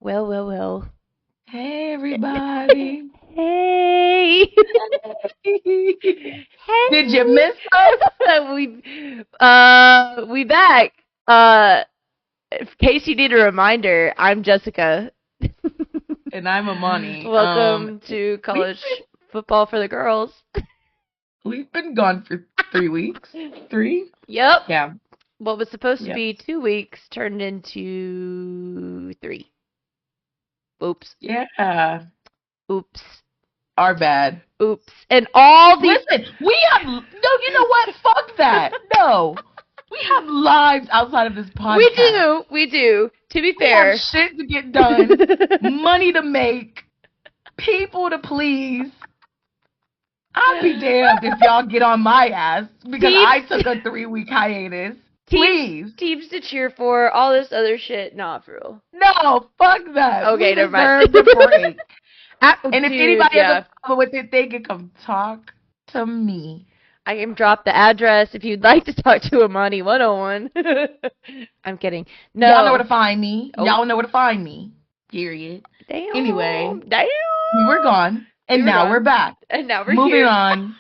Well, well, well. Hey everybody. Hey. Did you miss us? Hey. We back. In case you need a reminder, I'm Jessica. And I'm Amani. Welcome to We've college football for the girls. we've been gone for 3 weeks. 3? Yep. Yeah. What was supposed to Yes. be 2 weeks turned into 3. Oops. Yeah. Oops. Our bad. Oops. And all these Listen, we have no. You know what? Fuck that. No. We have lives outside of this podcast. We do. To be We have fair. shit to get done, money to make, people to please. I'll be damned if y'all get on my ass because Teams, I took a 3-week hiatus. Please. teams to cheer for, all this other shit. Not for real. No, fuck that. Okay, We never mind. deserve a break. And if Dude, anybody has yeah. a problem with it, they can come talk to me. I can drop the address if you'd like to talk to Amani 101. I'm kidding. No. Y'all know where to find me. Oh. Y'all know where to find me. Period. Damn. Anyway, Damn. we were gone, and now we're back. And now we're Moving here. on.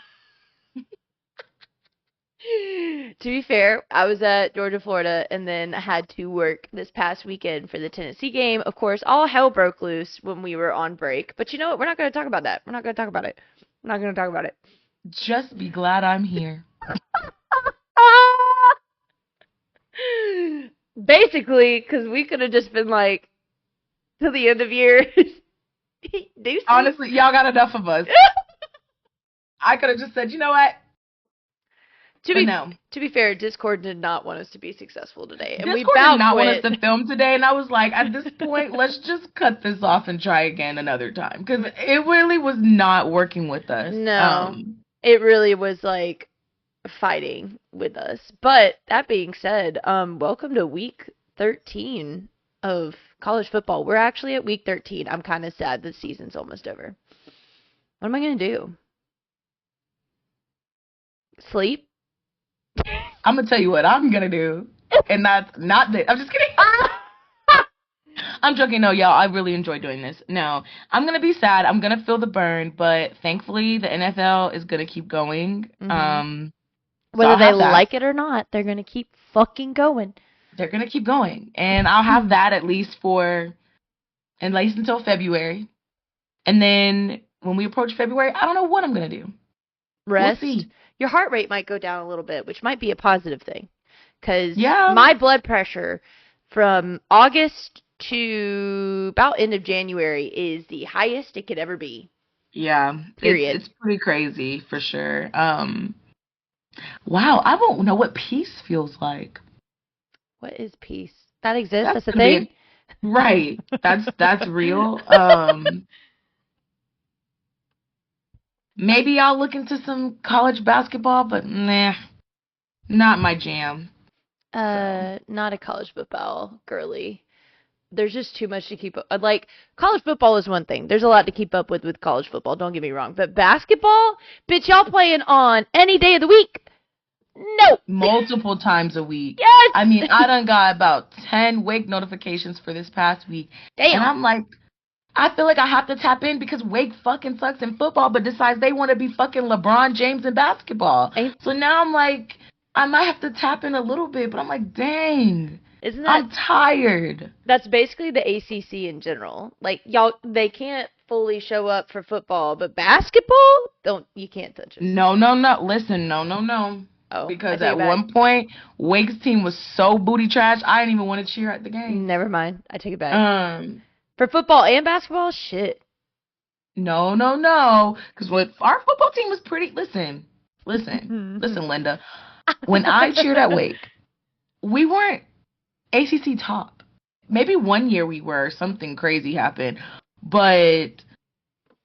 To be fair, I was at Georgia, Florida, and then I had to work this past weekend for the Tennessee game. Of course, all hell broke loose when we were on break. But you know what? We're not going to talk about that. We're not going to talk about it. We're not going to talk about it. Just be glad I'm here. Basically, because we could have just been like, to the end of year. Honestly, y'all got enough of us. I could have just said, you know what? To No. be fair, Discord did not want us to be successful today, and Discord we about did not quit. want us to film today, and I was like, at this point, let's just cut this off and try again another time because it really was not working with us. No, it really was like fighting with us. But that being said, welcome to week 13 of college football. We're actually at week 13. I'm kind of sad the season's almost over. What am I gonna do? Sleep? I'm gonna tell you what I'm gonna do, and that's not this. I'm just kidding. I'm joking. No, y'all, I really enjoy doing this. No, I'm gonna be sad. I'm gonna feel the burn, but thankfully the NFL is gonna keep going. Mm-hmm. So Whether they like it or not, they're gonna keep fucking going. They're gonna keep going, and I'll have that at least until February, and then when we approach February, I don't know what I'm gonna do. Rest. We'll see. Your heart rate might go down a little bit, which might be a positive thing. Because Yeah. my blood pressure from August to about end of January is the highest it could ever be. Yeah. Period. It's pretty crazy for sure. Wow, I don't know what peace feels like. What is peace? That exists? That's a gonna be thing? Right. That's real. Maybe I'll look into some college basketball, but nah, not my jam. Not a college football girly. There's just too much to keep up. Like, college football is one thing. There's a lot to keep up with college football. Don't get me wrong. But basketball? Bitch, y'all playing on any day of the week? No. Multiple times a week. Yes. I mean, I done got about 10 wake notifications for this past week. Damn. And I'm like, I feel like I have to tap in because Wake fucking sucks in football, but decides they want to be fucking LeBron James in basketball. So now I'm like, I might have to tap in a little bit, but I'm like, dang. Isn't that? I'm tired. That's basically the ACC in general. Like, y'all, they can't fully show up for football, but basketball, you can't touch it. No. Listen, no. Oh, because at one point, Wake's team was so booty trash, I didn't even want to cheer at the game. Never mind. I take it back. For football and basketball, shit. No. Because our football team was pretty. Listen, Linda. When I cheered at Wake, we weren't ACC top. Maybe one year we were. Something crazy happened. But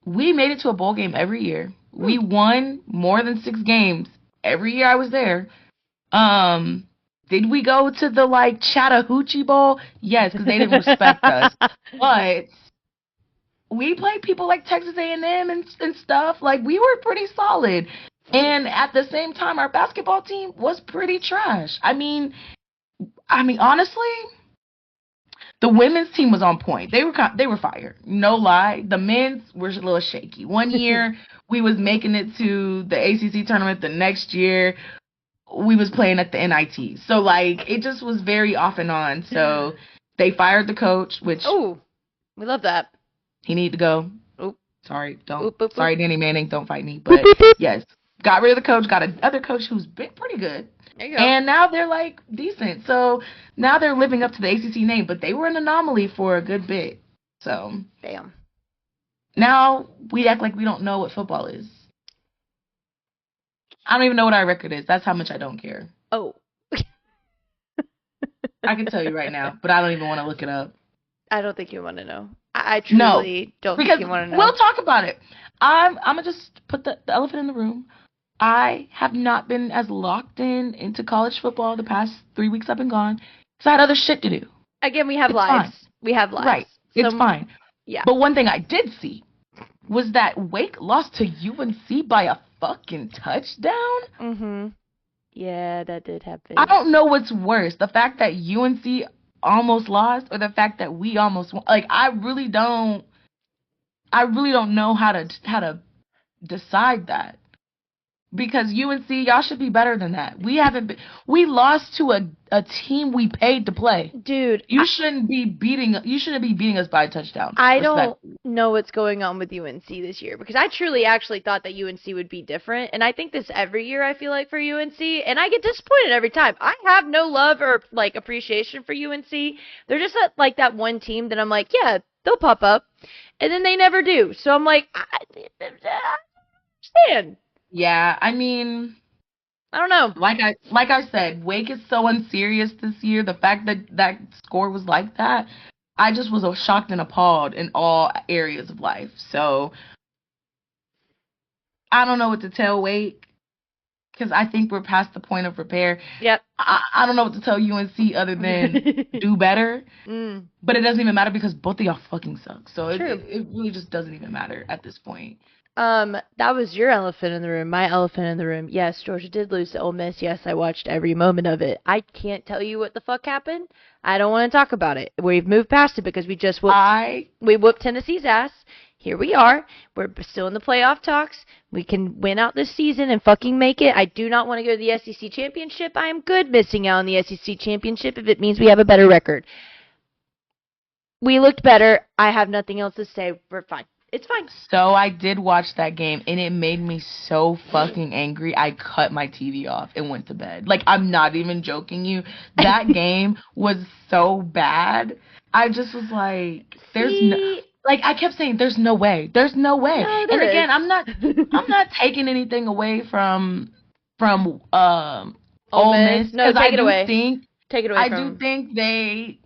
we made it to a bowl game every year. We won more than 6 games every year I was there. Did we go to the Chattahoochee Bowl? Yes, because they didn't respect us. But we played people like Texas A&M and stuff. Like, we were pretty solid. And at the same time, our basketball team was pretty trash. I mean, honestly, The women's team was on point. They were fire. No lie. The men's were a little shaky. One year we was making it to the ACC tournament. The next year we was playing at the NIT. So like it just was very off and on. So they fired the coach, which we love that. He needed to go. Oop. Sorry, don't. Oop, oop, sorry, oop. Danny Manning, don't fight me. But yes, got rid of the coach. Got another coach who's been pretty good. There you go. And now they're like decent. So now they're living up to the ACC name. But they were an anomaly for a good bit. So damn. Now we act like we don't know what football is. I don't even know what our record is. That's how much I don't care. Oh. I can tell you right now, but I don't even want to look it up. I don't think you want to know. I truly don't think you want to know. We'll talk about it. I'm gonna just put the elephant in the room. I have not been as locked into college football the past 3 weeks I've been gone because I had other shit to do. Again, we have lives. Fine. We have lives. Right. It's fine. Yeah. But one thing I did see was that Wake lost to UNC by a fucking touchdown. Mm-hmm. Yeah, that did happen. I don't know what's worse, the fact that UNC almost lost or the fact that we almost won. Like I really don't know how to decide that. Because UNC, y'all should be better than that. We lost to a team we paid to play. Dude, you shouldn't be beating us by a touchdown. I don't know what's going on with UNC this year because I truly actually thought that UNC would be different, and I think this every year I feel like for UNC, and I get disappointed every time. I have no love or like appreciation for UNC. They're just like that one team that I'm like, yeah, they'll pop up, and then they never do. So I'm like, I understand. Yeah, I mean, I don't know. Like I said, Wake is so unserious this year. The fact that score was like that, I just was shocked and appalled in all areas of life. So I don't know what to tell Wake because I think we're past the point of repair. Yep. I don't know what to tell UNC other than do better. But it doesn't even matter because both of y'all fucking suck. So it really just doesn't even matter at this point. That was your elephant in the room. My elephant in the room. Yes, Georgia did lose to Ole Miss. Yes, I watched every moment of it. I can't tell you what the fuck happened. I don't want to talk about it. We've moved past it because we just whooped Tennessee's ass. Here we are. We're still in the playoff talks. We can win out this season and fucking make it. I do not want to go to the SEC championship. I am good missing out on the SEC championship if it means we have a better record. We looked better. I have nothing else to say. We're fine. It's fine. So I did watch that game, and it made me so fucking angry. I cut my TV off and went to bed. Like, I'm not even joking you. That game was so bad. I just was like, I kept saying, there's no way. There's no way. No, and again, I'm not taking anything away from Ole Miss. No, take it away. Take it away. I do think they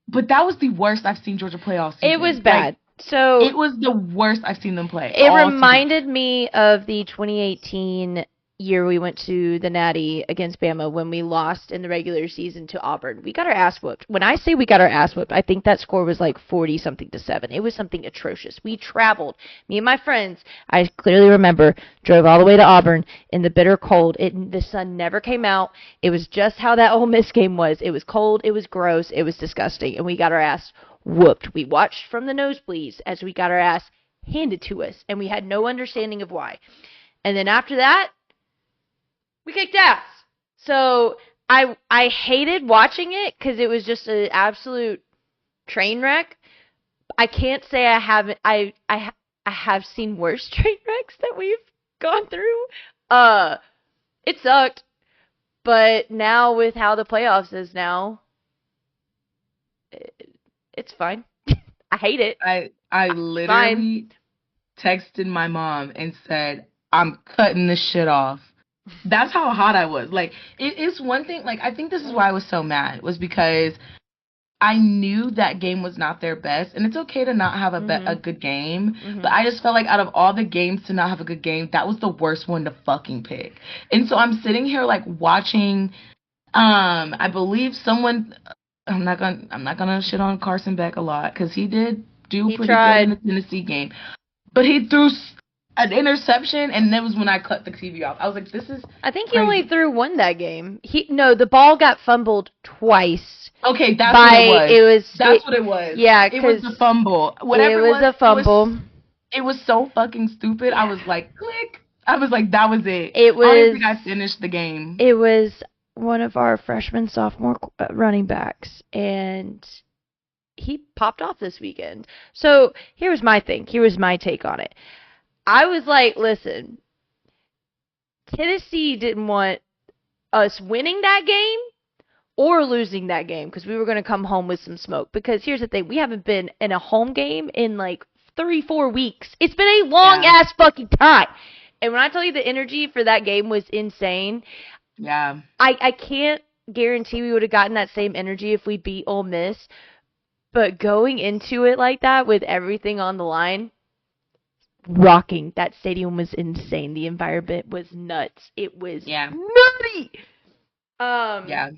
But that was the worst I've seen Georgia play all season. It was bad. So it was the worst I've seen them play. It reminded me of the 2018 year we went to the Natty against Bama when we lost in the regular season to Auburn. We got our ass whooped. When I say we got our ass whooped, I think that score was like 40-something to 7. It was something atrocious. We traveled. Me and my friends, I clearly remember, drove all the way to Auburn in the bitter cold. The sun never came out. It was just how that Ole Miss game was. It was cold. It was gross. It was disgusting. And we got our ass whooped. We watched from the nosebleeds as we got our ass handed to us. And we had no understanding of why. And then after that, we kicked ass. So I hated watching it because it was just an absolute train wreck. I can't say I haven't. I have seen worse train wrecks that we've gone through. It sucked, but now with how the playoffs is now, it's fine. I hate it. I literally texted my mom and said, I'm cutting this shit off. That's how hot I was. Like, it's one thing, like, I think this is why I was so mad, was because I knew that game was not their best, and it's okay to not have a good game, but I just felt like out of all the games to not have a good game, that was the worst one to fucking pick. And so I'm sitting here, like, watching, I believe someone, I'm not gonna shit on Carson Beck a lot, because he did do pretty good in the Tennessee game, but he threw an interception, and that was when I cut the TV off. I was like, this is I think he only crazy. threw one that game. The ball got fumbled twice. Okay, that's what it was. That's what it was. Yeah, it was the fumble. Whatever it was a fumble. It was so fucking stupid. Yeah. I was like, click. I was like, that was it. I don't think I finished the game. It was one of our freshman, sophomore running backs, and he popped off this weekend. So here's my thing. Here was my take on it. I was like, listen, Tennessee didn't want us winning that game or losing that game because we were going to come home with some smoke. Because here's the thing. We haven't been in a home game in like 3-4 weeks. It's been a long-ass fucking time. And when I tell you the energy for that game was insane, yeah, I can't guarantee we would have gotten that same energy if we beat Ole Miss. But going into it like that with everything on the line, rocking. That stadium was insane. The environment was nuts. It was nutty. Yeah.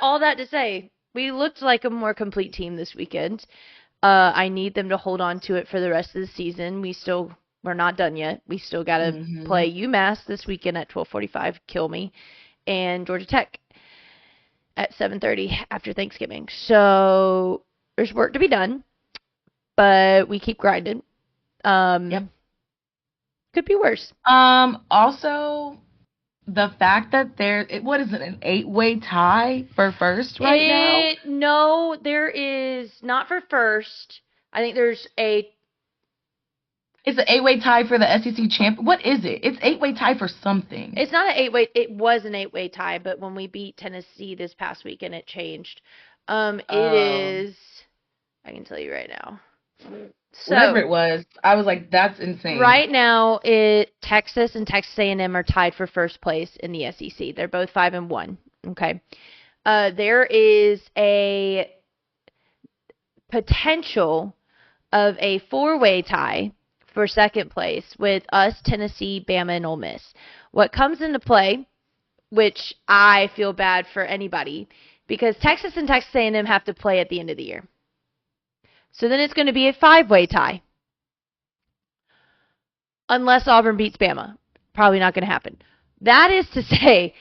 All that to say, we looked like a more complete team this weekend. I need them to hold on to it for the rest of the season. We're not done yet. We still got to play UMass this weekend at 12:45, kill me, and Georgia Tech at 7:30 after Thanksgiving. So there's work to be done, but we keep grinding. Could be worse. Also, the fact that what is it, an 8-way tie for first now? No, there is not for first. I think there's It's an 8-way tie for the SEC champ. What is it? It's 8-way tie for something. It's not an 8-way. It was an 8-way tie, but when we beat Tennessee this past weekend, it changed. It is. I can tell you right now. So, whatever it was, I was like, that's insane. Right now, Texas and Texas A&M are tied for first place in the SEC. They're both 5-1. Okay. There is a potential of a 4-way tie for second place with us, Tennessee, Bama, and Ole Miss. What comes into play, which I feel bad for anybody, because Texas and Texas A&M have to play at the end of the year. So then it's going to be a 5-way tie. Unless Auburn beats Bama. Probably not going to happen. That is to say,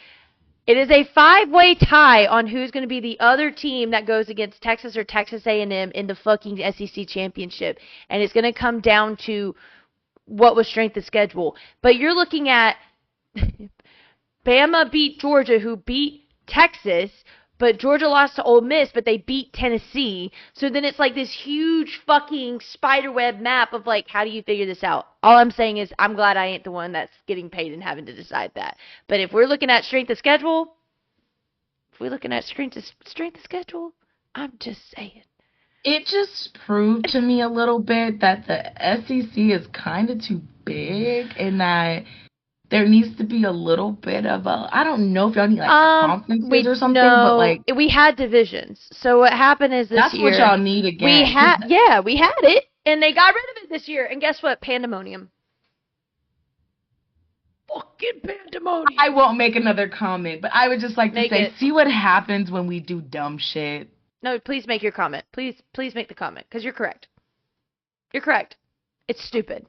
it is a 5-way tie on who's going to be the other team that goes against Texas or Texas A&M in the fucking SEC championship. And it's going to come down to what was strength of schedule. But you're looking at Bama beat Georgia, who beat Texas, but Georgia lost to Ole Miss, but they beat Tennessee. So then it's like this huge fucking spiderweb map of like, how do you figure this out? All I'm saying is I'm glad I ain't the one that's getting paid and having to decide that. But if we're looking at strength of schedule, I'm just saying. It just proved to me a little bit that the SEC is kind of too big and that there needs to be a little bit of I don't know if y'all need like conferences or something, but like we had divisions. So what happened is that's year, what y'all need again. We had it, and they got rid of it this year. And guess what? Pandemonium. Fucking pandemonium. I won't make another comment, but I would just like to say, see what happens when we do dumb shit. No, please make your comment. Please make the comment, because you're correct. You're correct. It's stupid.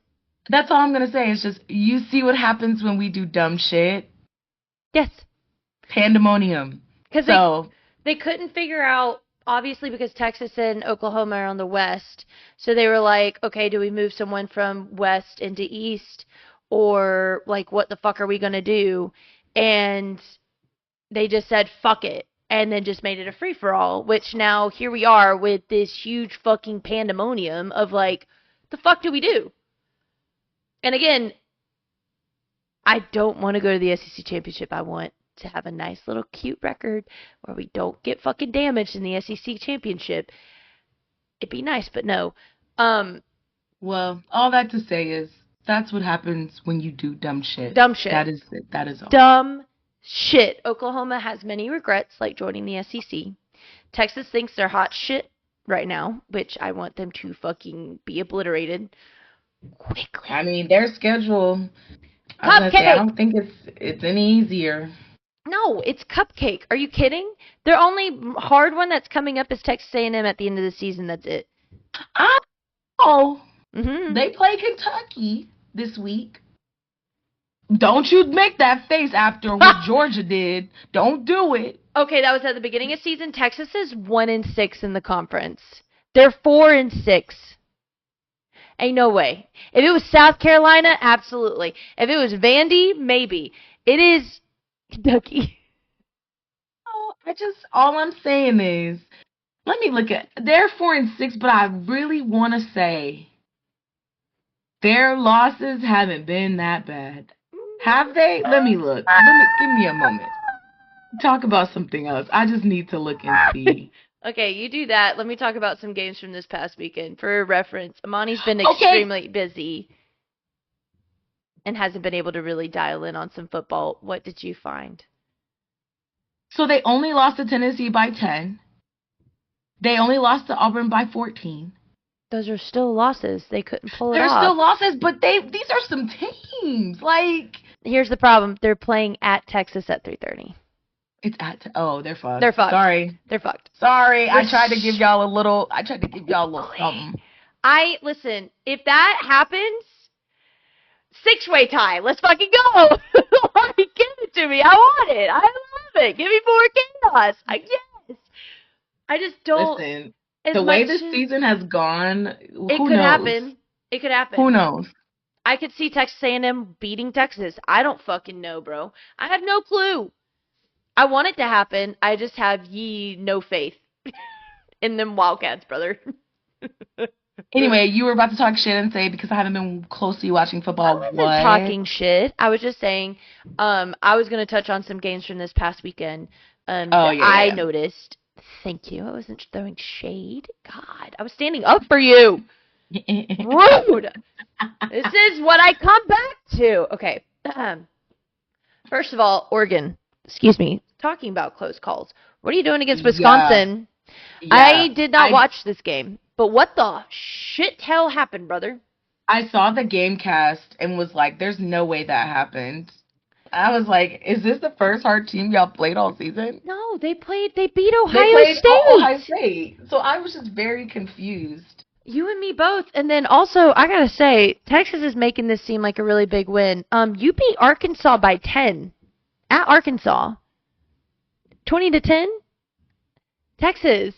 That's all I'm going to say. It's just, you see what happens when we do dumb shit? Yes. Pandemonium. Because they couldn't figure out, obviously, because Texas and Oklahoma are on the west. So they were like, okay, do we move someone from west into east? Or, like, what the fuck are we going to do? And they just said, fuck it. And then just made it a free-for-all. Which now, here we are with this huge fucking pandemonium of, like, the fuck do we do? And again, I don't want to go to the SEC championship. I want to have a nice little cute record where we don't get fucking damaged in the SEC championship. It'd be nice, but no. Well, all that to say is that's what happens when you do dumb shit. Dumb shit. That is it. That is all. Dumb shit. Oklahoma has many regrets, like joining the SEC. Texas thinks they're hot shit right now, which I want them to fucking be obliterated quickly. I mean, their schedule, I don't think it's any easier. No, it's cupcake. Are you kidding? Their only hard one that's coming up is Texas A&M at the end of the season. That's it. Oh. Mm-hmm. They play Kentucky. this week. Don't you make that face after what Georgia did. Don't do it. Okay, that was at the beginning of season. Texas is 1-6 in the conference. They're 4-6. Ain't no way. If it was South Carolina, absolutely. If it was Vandy, maybe. It is Kentucky. Oh, all I'm saying is, let me look at, they're 4-6, but I really want to say their losses haven't been that bad. Have they? Let me look. Give me a moment. Talk about something else. I just need to look and see. Okay, you do that. Let me talk about some games from this past weekend. For reference, Amani's been extremely busy and hasn't been able to really dial in on some football. What did you find? So they only lost to Tennessee by 10. They only lost to Auburn by 14. Those are still losses. They couldn't pull it off. They're still losses, but these are some teams. Like, here's the problem. They're playing at Texas at 3:30. It's at, oh, they're fucked. They're fucked. Sorry. They're fucked. Sorry. I tried to give y'all a little something. Listen, if that happens, 6-way tie. Let's fucking go. Like, give it to me. I want it. I love it. Give me more chaos. Yes. I just don't. Listen, the way this season has gone, it could happen. It could happen. Who knows? I could see Texas A&M beating Texas. I don't fucking know, bro. I have no clue. I want it to happen. I just have no faith in them Wildcats, brother. Anyway, you were about to talk shit and say because I haven't been closely watching football. I wasn't talking shit. I was just saying I was going to touch on some games from this past weekend I noticed. Thank you. I wasn't throwing shade. God, I was standing up for you. Rude. This is what I come back to. Okay. First of all, Oregon. Excuse me. Talking about close calls. What are you doing against Wisconsin? Yeah. I did not watch this game. But what the shit hell happened, brother? I saw the game cast and was like, there's no way that happened. I was like, is this the first hard team y'all played all season? No, they beat Ohio State. So I was just very confused. You and me both. And then also, I gotta say, Texas is making this seem like a really big win. You beat Arkansas by 10. At Arkansas. 20-10? Texas.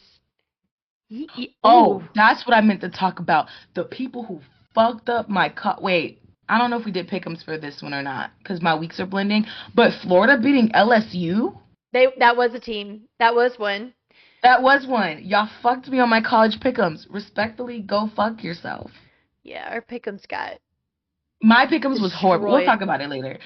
Oh, that's what I meant to talk about. The people who fucked up my wait, I don't know if we did pick'ems for this one or not because my weeks are blending. But Florida beating LSU? That was a team. That was one. That was one. Y'all fucked me on my college pick'ems. Respectfully, go fuck yourself. Yeah, our pick'ems got. My pick'ems was horrible. We'll talk about it later.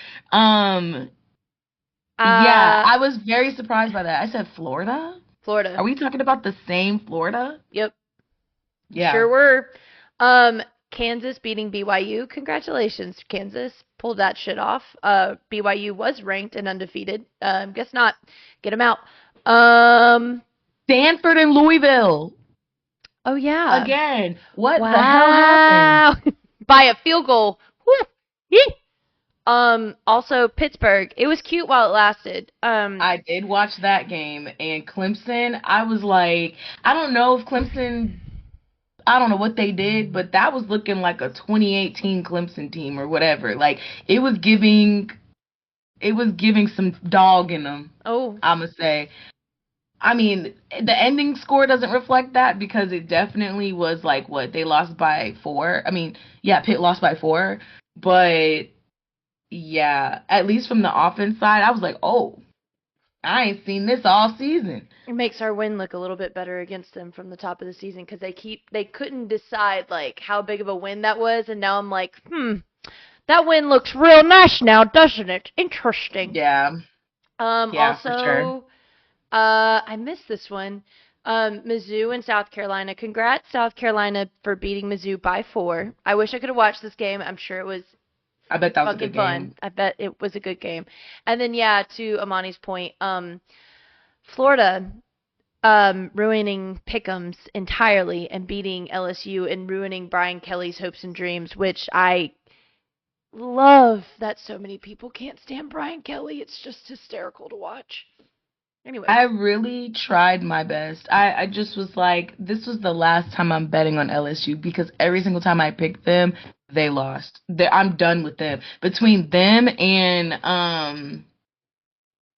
Yeah, I was very surprised by that. I said Florida? Florida. Are we talking about the same Florida? Yep. Yeah. Sure were. Kansas beating BYU. Congratulations, Kansas. Pulled that shit off. BYU was ranked and undefeated. Guess not. Get them out. Stanford and Louisville. Oh, yeah. Again. What the hell happened? By a field goal. Woo. Also Pittsburgh. It was cute while it lasted. I did watch that game, and Clemson, I was like, I don't know if Clemson, I don't know what they did, but that was looking like a 2018 Clemson team or whatever. Like, it was giving some dog in them. Oh. I'm gonna say. I mean, the ending score doesn't reflect that because it definitely was like, what, they lost by 4? I mean, yeah, Pitt lost by 4, but yeah, at least from the offense side, I was like, oh, I ain't seen this all season. It makes our win look a little bit better against them from the top of the season because they couldn't decide like how big of a win that was, and now I'm like, that win looks real nice now, doesn't it? Interesting. Yeah. Also, for sure. I missed this one. Mizzou and South Carolina. Congrats, South Carolina, for beating Mizzou by 4. I wish I could have watched this game. I'm sure it was. I bet that was a good game. I bet it was a good game. And then, yeah, to Amani's point, Florida ruining pick'ems entirely and beating LSU and ruining Brian Kelly's hopes and dreams, which I love that so many people can't stand Brian Kelly. It's just hysterical to watch. Anyway. I really tried my best. I just was like, this was the last time I'm betting on LSU because every single time I picked them, They lost. I'm done with them. Between them and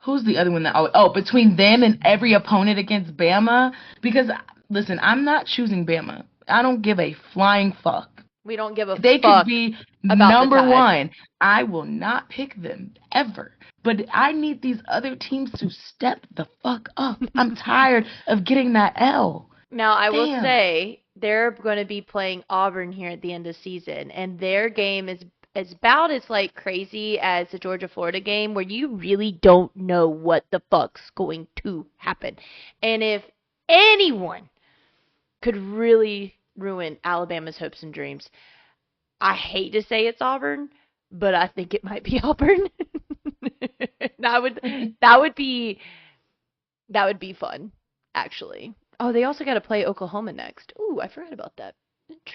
who's the other one that between them and every opponent against Bama, because listen, I'm not choosing Bama. I don't give a flying fuck. We don't give a They could fuck be about the number Tide. one. I will not pick them ever. But I need these other teams to step the fuck up. I'm tired of getting that L. Now, I will Damn. say they're going to be playing Auburn here at the end of the season, and their game is about as like crazy as the Georgia Florida game, where you really don't know what the fuck's going to happen. And if anyone could really ruin Alabama's hopes and dreams, I hate to say it's Auburn, but I think it might be Auburn. That would be fun, actually. Oh, they also got to play Oklahoma next. Ooh, I forgot about that.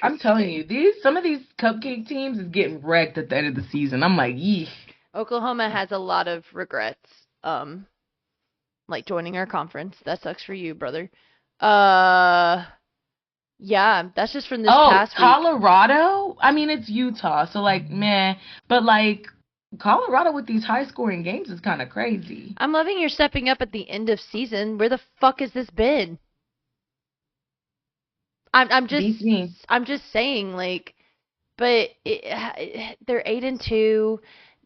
I'm telling Interesting. you, some of these cupcake teams is getting wrecked at the end of the season. I'm like, yeesh. Oklahoma has a lot of regrets. Like joining our conference. That sucks for you, brother. Uh, yeah, that's just from this Oh, past week. Colorado? I mean, it's Utah, so like, meh. But like, Colorado with these high scoring games is kind of crazy. I'm loving your stepping up at the end of season. Where the fuck has this been? Beats me. I'm just saying, like, but they're 8-2.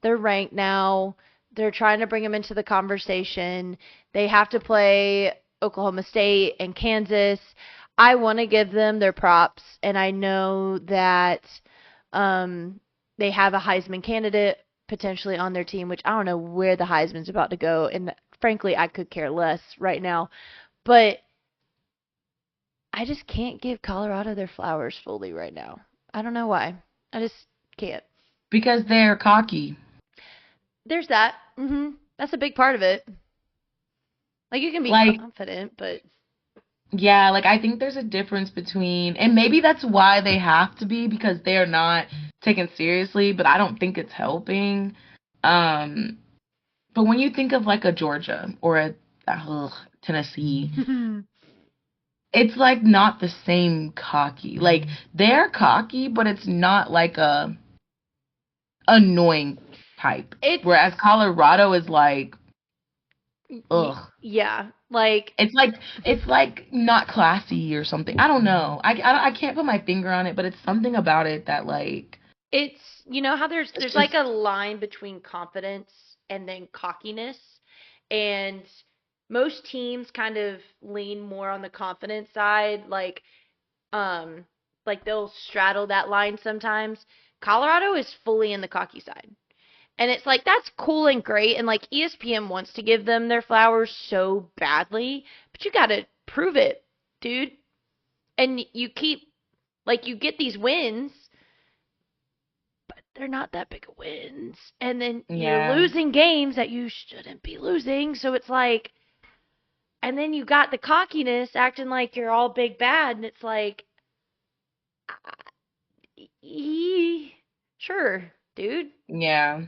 They're ranked now. They're trying to bring them into the conversation. They have to play Oklahoma State and Kansas. I want to give them their props, and I know that they have a Heisman candidate potentially on their team, which I don't know where the Heisman's about to go, and frankly, I could care less right now. But I just can't give Colorado their flowers fully right now. I don't know why. I just can't. Because they're cocky. There's that. That's a big part of it. Like you can be Like, confident, but yeah, like I think there's a difference between, and maybe that's why they have to be, because they're not taken seriously, but I don't think it's helping. Um, but when you think of like a Georgia or a Tennessee, it's like not the same cocky. Like they're cocky, but it's not like a annoying type. it's Whereas Colorado is like, ugh. yeah, like It's like not classy or something. I don't know. I can't put my finger on it, but it's something about it that like it's how it's there's like just a line between confidence and then cockiness, and most teams kind of lean more on the confidence side, um like they'll straddle that line sometimes. Colorado is fully in the cocky side. And it's like that's cool and great, and like ESPN wants to give them their flowers so badly, but you got to prove it, dude. And you keep like you get these wins, but they're not that big of wins. And then you're yeah. losing games that you shouldn't be losing, so it's like and then you got the cockiness acting like you're all big bad, and it's like sure, dude. Yeah.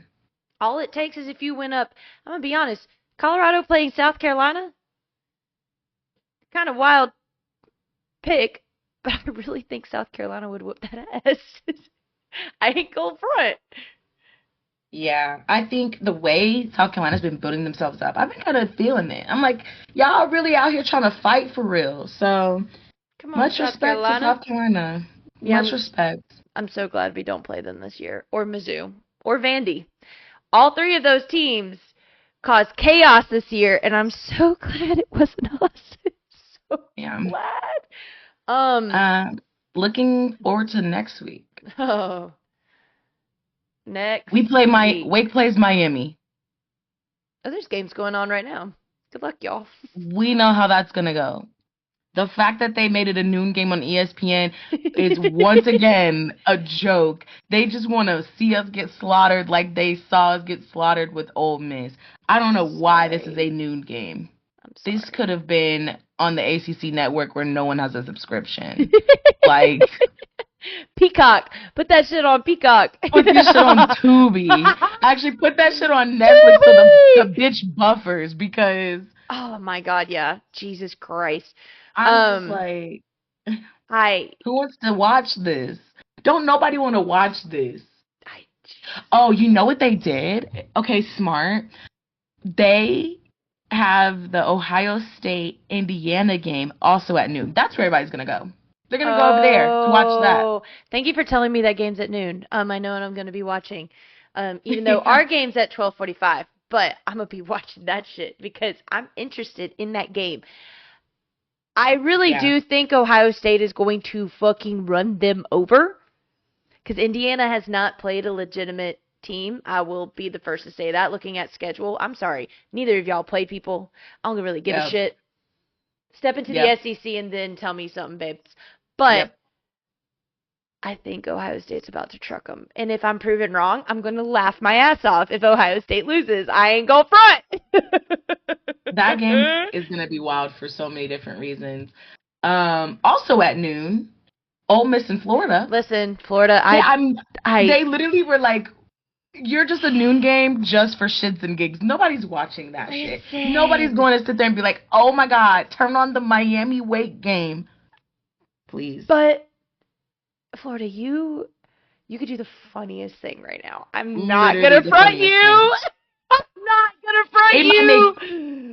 All it takes is if you went up. I'm gonna be honest. Colorado playing South Carolina, kind of wild pick, but I really think South Carolina would whoop that ass. I ain't going front. Yeah. I think the way South Carolina's been building themselves up, I've been kind of feeling it. I'm like, y'all really out here trying to fight for real. So Come on, much South respect to Carolina. South Carolina. Yeah, Much respect. I'm so glad we don't play them this year, or Mizzou, or Vandy. All three of those teams caused chaos this year, and I'm so glad it wasn't us. So Yeah. glad. Looking forward to next week. Oh, next week. Wake plays Miami. Oh, there's games going on right now. Good luck, y'all. We know how that's gonna go. The fact that they made it a noon game on ESPN is once again a joke. They just want to see us get slaughtered like they saw us get slaughtered with Ole Miss. I don't know why this is a noon game. I'm sorry. This could have been on the ACC network where no one has a subscription. Like, Peacock. Put that shit on Peacock. put this shit on Tubi. Actually, put that shit on Netflix so the bitch buffers, because Oh my god, yeah. Jesus Christ. I'm just like, I who wants to watch this? Don't nobody want to watch this. I, Oh, you know what they did? Okay, smart. They have the Ohio State Indiana game also at noon. That's where everybody's gonna go. They're gonna go over there to watch that. oh, thank you for telling me that game's at noon. I know what I'm going to be watching. Even though our game's at 12:45, but I'm gonna be watching that shit because I'm interested in that game. I really Yeah. do think Ohio State is going to fucking run them over because Indiana has not played a legitimate team. I will be the first to say that. Looking at schedule, I'm sorry, neither of y'all play people. I don't really give a Yep. shit. Step into Yep. the SEC and then tell me something, babes. But Yep. I think Ohio State's about to truck them. And if I'm proven wrong, I'm going to laugh my ass off if Ohio State loses. I ain't going front. That game is gonna be wild for so many different reasons. Also at noon, Ole Miss in Florida. Listen, Florida, They literally were like, "You're just a noon game just for shits and gigs." Nobody's watching that shit. Nobody's going to sit there and be like, "Oh my God, turn on the Miami Wake game, please." But Florida, you could do the funniest thing right now. I'm not Literally gonna front you. I'm not gonna front you.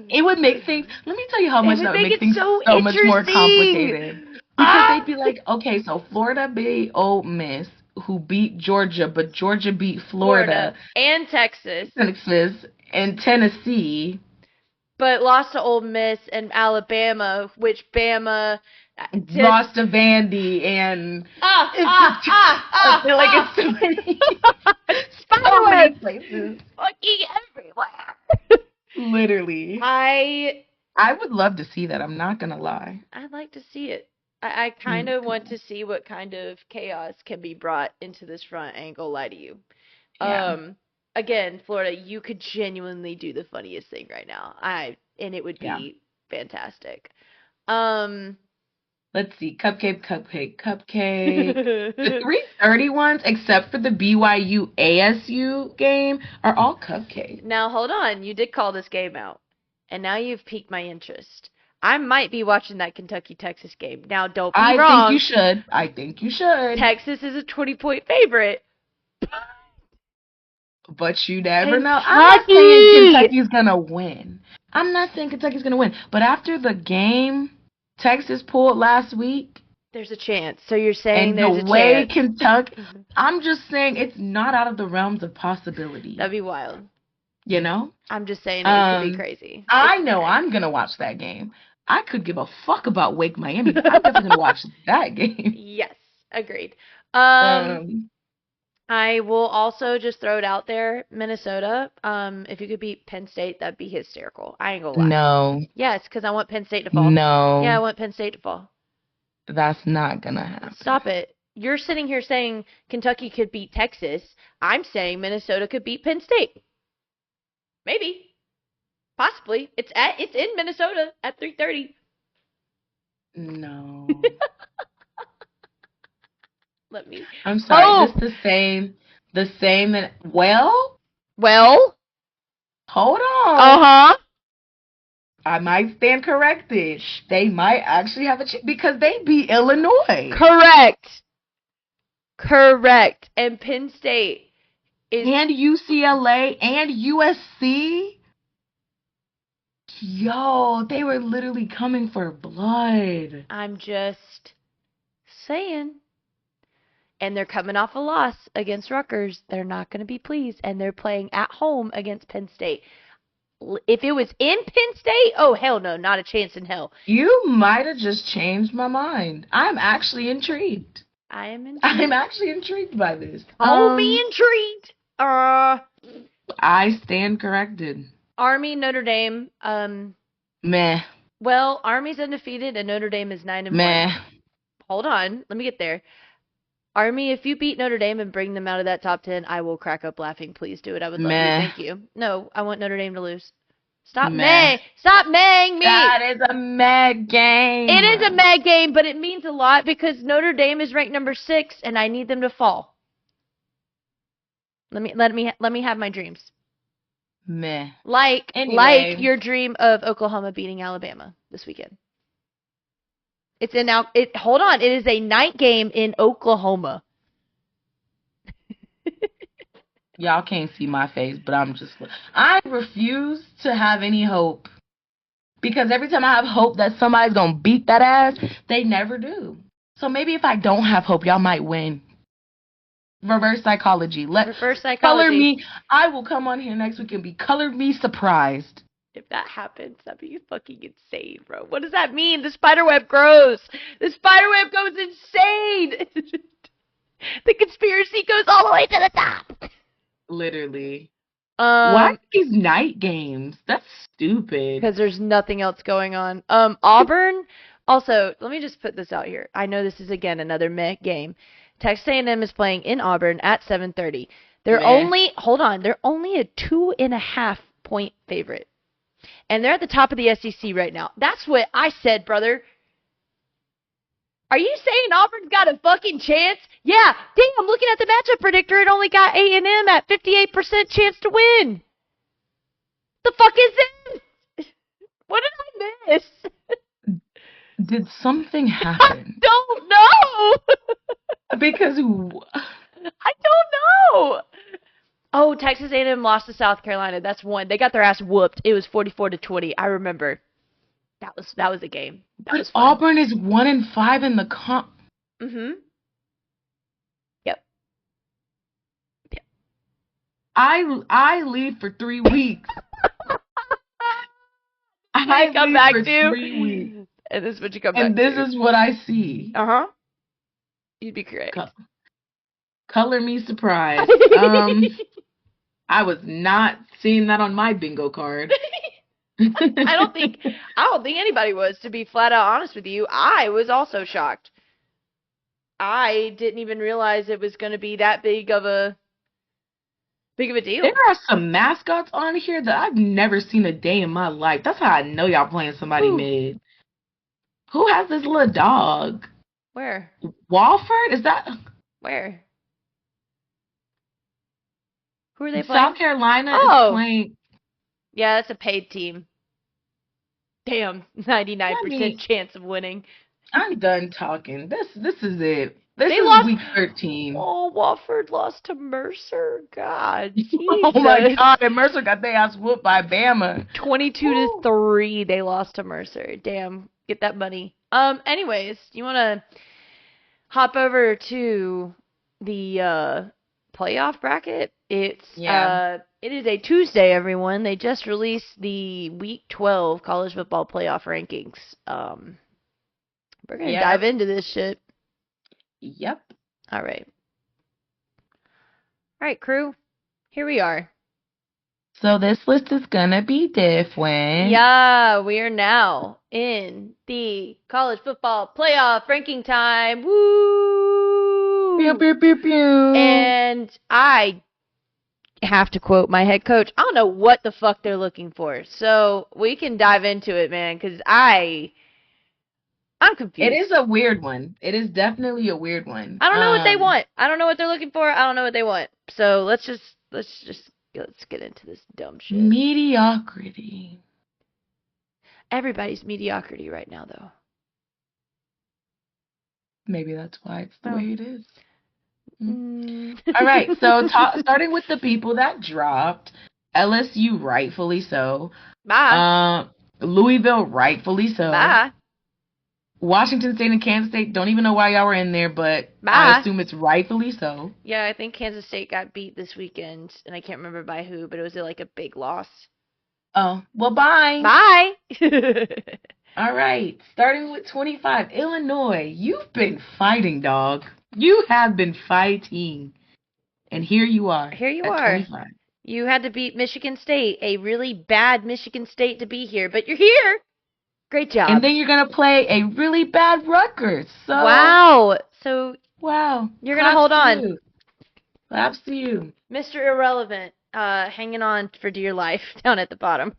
It would make things. Let me tell you how much that would make things so much more interesting. complicated. Because they'd be like, okay, so Florida beat Ole Miss, who beat Georgia, but Georgia beat Florida and Texas, and Tennessee, but lost to Ole Miss and Alabama, which Bama lost to Vandy, and I feel like it's so many, so many places, fucking everywhere. Literally. I would love to see that. I'm not gonna lie. I'd like to see it. I kind of want to see what kind of chaos can be brought into this front. I ain't gonna lie to you. Yeah. Again, Florida, you could genuinely do the funniest thing right now. And it would be fantastic. Let's see. Cupcake. The 3:30 ones, except for the BYU ASU game, are all cupcake. Now, hold on. You did call this game out. And now you've piqued my interest. I might be watching that Kentucky-Texas game. Now, don't be wrong. I think you should. Texas is a 20-point favorite. But you never know. I'm not saying Kentucky's going to win. But after the game Texas pulled last week, there's a chance. So you're saying there's a chance. And the way Kentucky, I'm just saying it's not out of the realms of possibility. That'd be wild. You know? I'm just saying it could be crazy. I know I'm going to watch that game. I could give a fuck about Wake Miami. I'm definitely going to watch that game. Yes, agreed. I will also just throw it out there, Minnesota. If you could beat Penn State, that'd be hysterical. I ain't gonna lie. No. Yes, because I want Penn State to fall. No. Yeah, I want Penn State to fall. That's not gonna happen. Stop it. You're sitting here saying Kentucky could beat Texas. I'm saying Minnesota could beat Penn State. Maybe. Possibly. It's in Minnesota at 3:30. No. Let me. I'm sorry. Just the same. And well. Hold on. I might stand corrected. They might actually have a chance because they beat Illinois. Correct. And Penn State is. And UCLA and USC. Yo, they were literally coming for blood. I'm just saying. And they're coming off a loss against Rutgers. They're not going to be pleased. And they're playing at home against Penn State. If it was in Penn State, oh, hell no, not a chance in hell. You might have just changed my mind. I'm actually intrigued. I'm actually intrigued by this. I'll be intrigued. I stand corrected. Army, Notre Dame. Meh. Well, Army's undefeated and Notre Dame is 9-1. Meh. Hold on, let me get there. Army, if you beat Notre Dame and bring them out of that top 10, I will crack up laughing. Please do it. I would love you. Thank you. No, I want Notre Dame to lose. Stop meh. Stop mehing me. That is a meh game. It is a meh game, but it means a lot because Notre Dame is ranked number 6 and I need them to fall. Let me have my dreams. Meh. Like your dream of Oklahoma beating Alabama this weekend. Hold on. It is a night game in Oklahoma. Y'all can't see my face, but I refuse to have any hope. Because every time I have hope that somebody's going to beat that ass, they never do. So maybe if I don't have hope, y'all might win. Reverse psychology. Reverse Color psychology. me. I will come on here next week and be color me surprised. If that happens, that'd be fucking insane, bro. What does that mean? The spiderweb grows. The spiderweb goes insane. The conspiracy goes all the way to the top. Literally. Why these night games? That's stupid. Because there's nothing else going on. Auburn. Also, let me just put this out here. I know this is again another meh game. Texas A&M is playing in Auburn at 7:30. They're only a 2.5 point favorite, and they're at the top of the SEC right now. That's what I said, brother. Are you saying Auburn's got a fucking chance? Yeah. Dang, I'm looking at the matchup predictor. It only got A&M at 58% chance to win. The fuck is this? What did I miss? Did something happen? I don't know. Because I don't know. Oh, Texas A&M lost to South Carolina. That's one. They got their ass whooped. It was 44-20. I remember. That was a game. That was fun. Auburn is 1-5 in the comp. Yep. I leave for 3 weeks. I come back to 3 weeks. And this is what you come back to. And this is what I see. You'd be correct. Color me surprised. I was not seeing that on my bingo card. I don't think anybody was, to be flat out honest with you. I was also shocked. I didn't even realize it was going to be that big of a deal. There are some mascots on here that I've never seen a day in my life. That's how I know y'all playing somebody mid. Who has this little dog? Where? Walford? Is that? Where? Who are they playing? South Carolina is playing. Yeah, that's a paid team. Damn, 99% chance of winning. I'm done talking. This is it. This is week 13. Oh, Wofford lost to Mercer. God, Jesus. Oh my God, and Mercer got their ass whooped by Bama. 22-3, they lost to Mercer. Damn, get that money. Anyways, you want to hop over to the playoff bracket? It is a Tuesday, everyone. They just released the Week 12 college football playoff rankings. We're going to dive into this shit. Yep. All right. All right, crew. Here we are. So this list is going to be different. Yeah, we are now in the college football playoff ranking time. Woo! Pew, pew, pew, pew. And I have to quote my head coach. I don't know what the fuck they're looking for. So we can dive into it, man, because I'm confused. It is a weird one. It is definitely a weird one. I don't know what they want. I don't know what they're looking for. I don't know what they want. So let's get into this dumb shit. Mediocrity. Everybody's mediocrity right now, though. Maybe that's why it's the way it is. All right, so starting with the people that dropped, LSU rightfully so. Bye. Louisville rightfully so. Bye. Washington State and Kansas State, don't even know why y'all were in there, but I assume it's rightfully so. Yeah, I think Kansas State got beat this weekend, and I can't remember by who, but it was like a big loss. Oh, well, bye. Bye. All right, starting with 25, Illinois. You've been fighting, dog. You have been fighting. And here you are. Here you are. 25. You had to beat Michigan State, a really bad Michigan State to be here, but you're here. Great job. And then you're going to play a really bad Rutgers. So wow. So wow. You're going to hold on. Claps to you. Mr. Irrelevant, hanging on for dear life down at the bottom.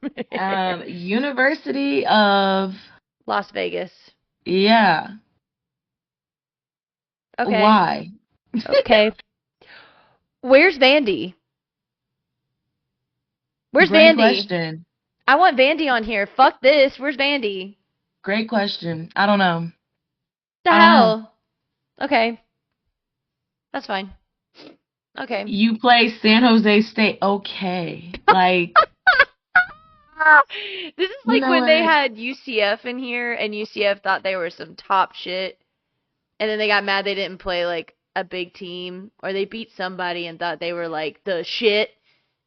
University of Las Vegas. Yeah. Okay. Why? Okay. Where's Vandy? Where's Great Vandy? Question. I want Vandy on here. Fuck this. Where's Vandy? Great question. I don't know. The hell? Okay. That's fine. Okay. You play San Jose State. Okay. Like, This is you like know when they what? had UCF in here and UCF thought they were some top shit and then they got mad they didn't play like a big team or they beat somebody and thought they were like the shit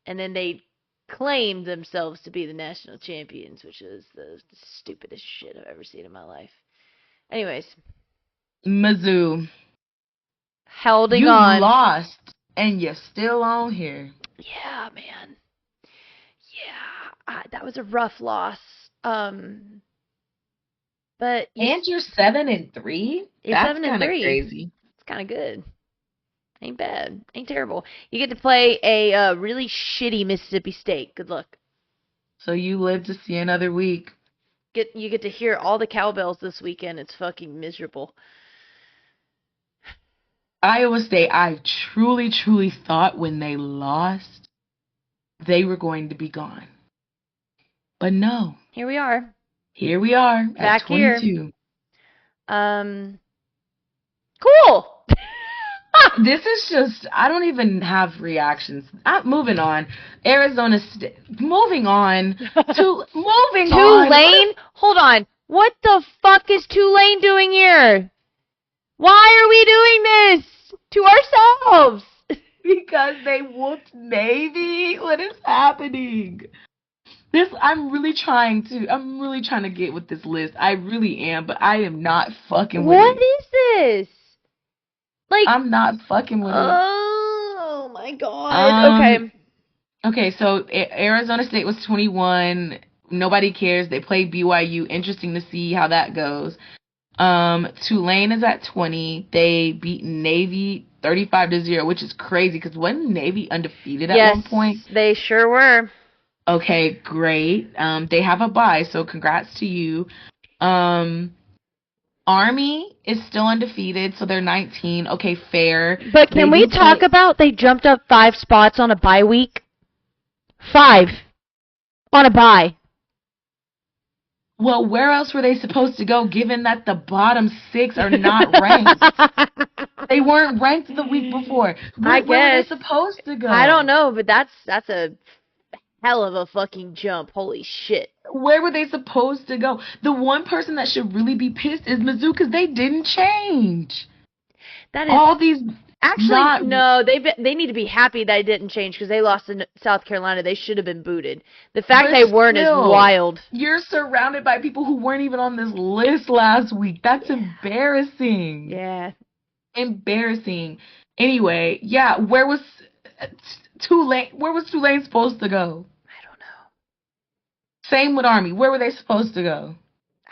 and then they claimed themselves to be the national champions, which is the stupidest shit I've ever seen in my life. Anyways, Mizzou. holding You on. lost and you're still on here. Yeah, man. Yeah, that was a rough loss. But And you're 7-3? you're That's seven and kind of three. crazy. It's kind of good. Ain't bad. Ain't terrible. You get to play a really shitty Mississippi State. Good luck. So you live to see another week. You get to hear all the cowbells this weekend. It's fucking miserable. Iowa State, I truly, truly thought when they lost, they were going to be gone. But no. Here we are. Here we are at Back here. 22. Cool. This is just, I don't even have reactions. Moving on. Arizona State. Moving on. Moving on. Tulane? Hold on. What the fuck is Tulane doing here? Why are we doing this to ourselves? Because they whooped Navy. What is happening? I'm really trying to get with this list. I really am, but I am not fucking with it. What is this? Like, I'm not fucking with it. Oh my god. Okay, so Arizona State was 21. Nobody cares. They played BYU. Interesting to see how that goes. Tulane is at 20. They beat Navy 35-0, which is crazy because wasn't Navy undefeated at one point? Yes, they sure were. Okay, great. They have a bye, so congrats to you. Army is still undefeated, so they're 19. Okay, fair. But can we talk about they jumped up 5 spots on a bye week? 5 on a bye. Well, where else were they supposed to go, given that the bottom 6 are not ranked? They weren't ranked the week before. Where were they supposed to go? I don't know, but that's a hell of a fucking jump. Holy shit. Where were they supposed to go? The one person that should really be pissed is Mizzou because they didn't change. That is all these. Actually, no, they need to be happy they didn't change because they lost to South Carolina. They should have been booted. The fact they weren't is wild. You're surrounded by people who weren't even on this list last week. That's embarrassing. Yeah. Embarrassing. Anyway, yeah, where was Tulane? Where was Tulane supposed to go? I don't know. Same with Army. Where were they supposed to go?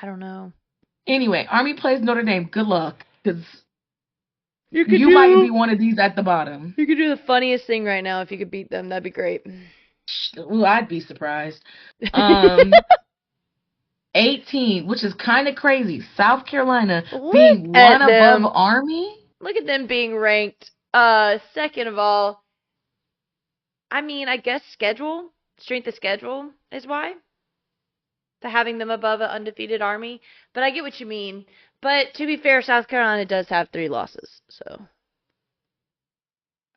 I don't know. Anyway, Army plays Notre Dame. Good luck, because you might be one of these at the bottom. You could do the funniest thing right now if you could beat them. That'd be great. Ooh, I'd be surprised. 18, which is kind of crazy. South Carolina being one above Army. Look at them being ranked. Second of all, I mean, I guess strength of schedule is why. To having them above an undefeated Army. But I get what you mean. But to be fair, South Carolina does have 3 losses. So,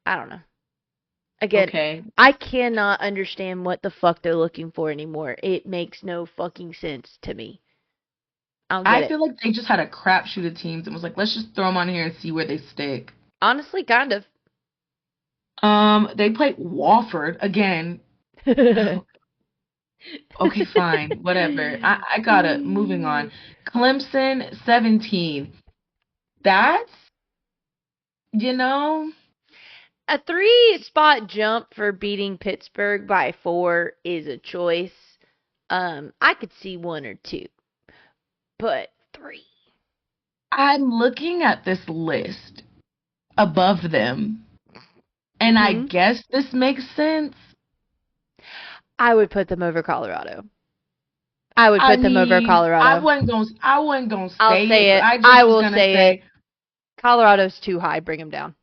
I don't know. Again, okay. I cannot understand what the fuck they're looking for anymore. It makes no fucking sense to me. I feel like they just had a crapshoot of teams and was like, let's just throw them on here and see where they stick. Honestly, kind of. They played Wofford again. Okay, fine. Whatever. I got it. Moving on. Clemson, 17. That's, a 3-spot jump for beating Pittsburgh by 4 is a choice. I could see 1 or 2. But 3. I'm looking at this list above them. And I guess this makes sense. I would put them over Colorado. I wasn't gonna say it. I will say it. Colorado's too high. Bring them down.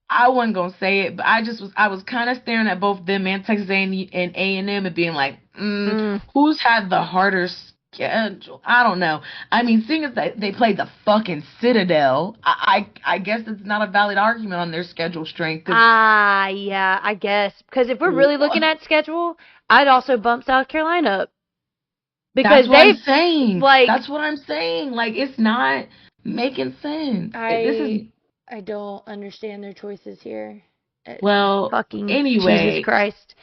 I wasn't gonna say it, but I was kind of staring at both them and Texas A&M and being like, who's had the harder schedule. I don't know. I mean, seeing as they played the fucking Citadel, I guess it's not a valid argument on their schedule strength. Yeah, I guess. Because if we're really looking at schedule, I'd also bump South Carolina up. Because That's what I'm they've, saying. like, That's what I'm saying. Like, it's not making sense. This is, I don't understand their choices here. well, Fucking Jesus anyway, Christ.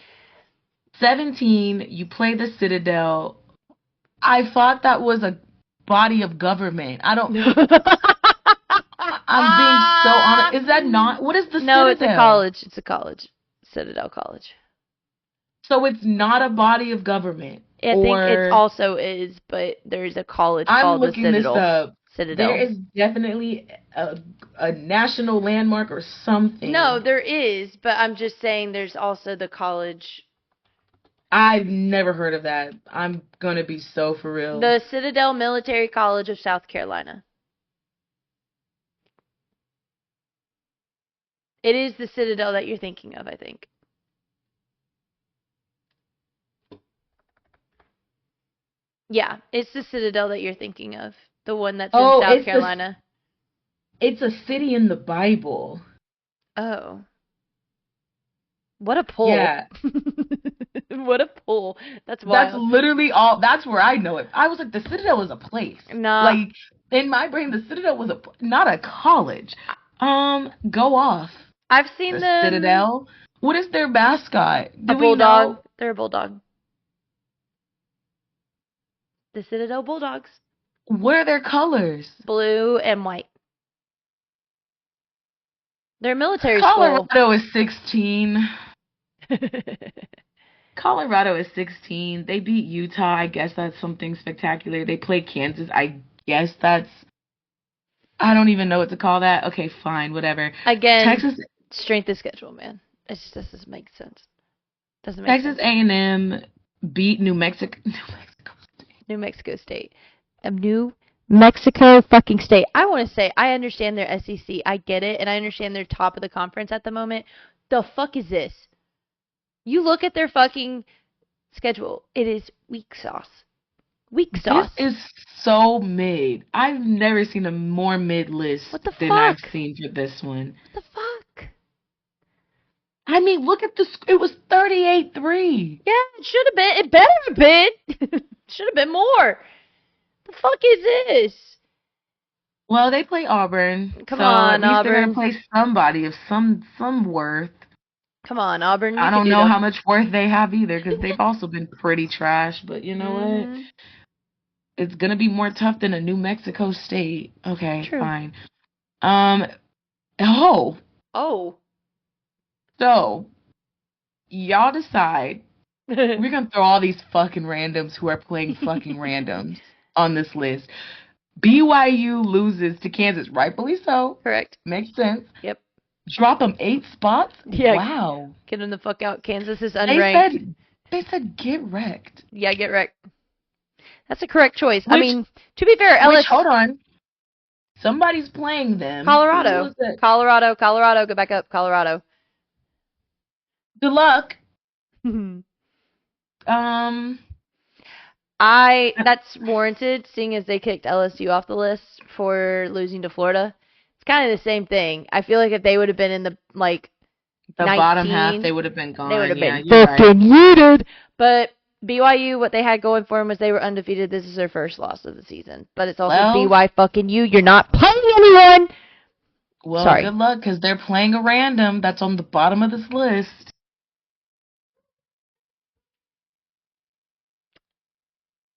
17, you play the Citadel. I thought that was a body of government. I'm being so honest. Is that not? What is the No, Citadel? it's a college. It's a college. Citadel College. So it's not a body of government. I think it also is, but there's a college called the Citadel. I'm looking this up. Citadel. There is definitely a national landmark or something. No, there is, but I'm just saying there's also the college. I've never heard of that. I'm gonna be so for real. The Citadel Military College of South Carolina. It is the Citadel that you're thinking of, I think. Yeah, it's the Citadel that you're thinking of. The one that's in South Carolina. It's a city in the Bible. Oh. What a pull. Yeah. What a pull. That's wild. That's literally all. That's where I know it. I was like, the Citadel is a place. Nah. Like, in my brain, the Citadel was not a college. Go off. I've seen the Citadel. What is their mascot? A bulldog. They're a bulldog. The Citadel Bulldogs. What are their colors? Blue and white. They're military Colorado is 16. Colorado is 16. They beat Utah. I guess that's something spectacular. They play Kansas. I guess that's... I don't even know what to call that. Okay, fine, whatever. Again, Texas strength of schedule, man. It just doesn't make sense. Doesn't make sense. Texas A&M beat New Mexico State. New Mexico fucking State. I want to say, I understand their SEC. I get it, and I understand they're top of the conference at the moment. The fuck is this? You look at their fucking schedule. It is weak sauce. Weak sauce. This is so mid. I've never seen a more mid list than I've seen for this one. What the fuck? I mean, look at this. It was 38-3. Yeah, it should have been. It better have been. Should have been more. The fuck is this? Well, they play Auburn. Come on, at least Auburn. They're gonna play somebody of some worth. Come on, Auburn. I don't know how much worth they have either, because they've also been pretty trash. But you know what? It's gonna be more tough than a New Mexico State. Okay, true. Fine. So, y'all decide. We're gonna throw all these fucking randoms who are playing fucking randoms on this list. BYU loses to Kansas, rightfully so. Correct. Makes sense. Yep. Drop them 8 spots? Yeah. Wow. Get them the fuck out. Kansas is unranked. They said get wrecked. Yeah, get wrecked. That's a correct choice. I mean, to be fair, LSU... hold on. Somebody's playing them. Colorado. Colorado. Go back up. Colorado. Good luck. That's warranted, seeing as they kicked LSU off the list for losing to Florida. It's kind of the same thing. I feel like if they would have been in the bottom half, they would have been gone. They would have been fucking yeeted. But BYU, what they had going for them was they were undefeated. This is their first loss of the season. But it's also BY fucking you. You're not playing anyone. Well, sorry. Good luck, because they're playing a random that's on the bottom of this list.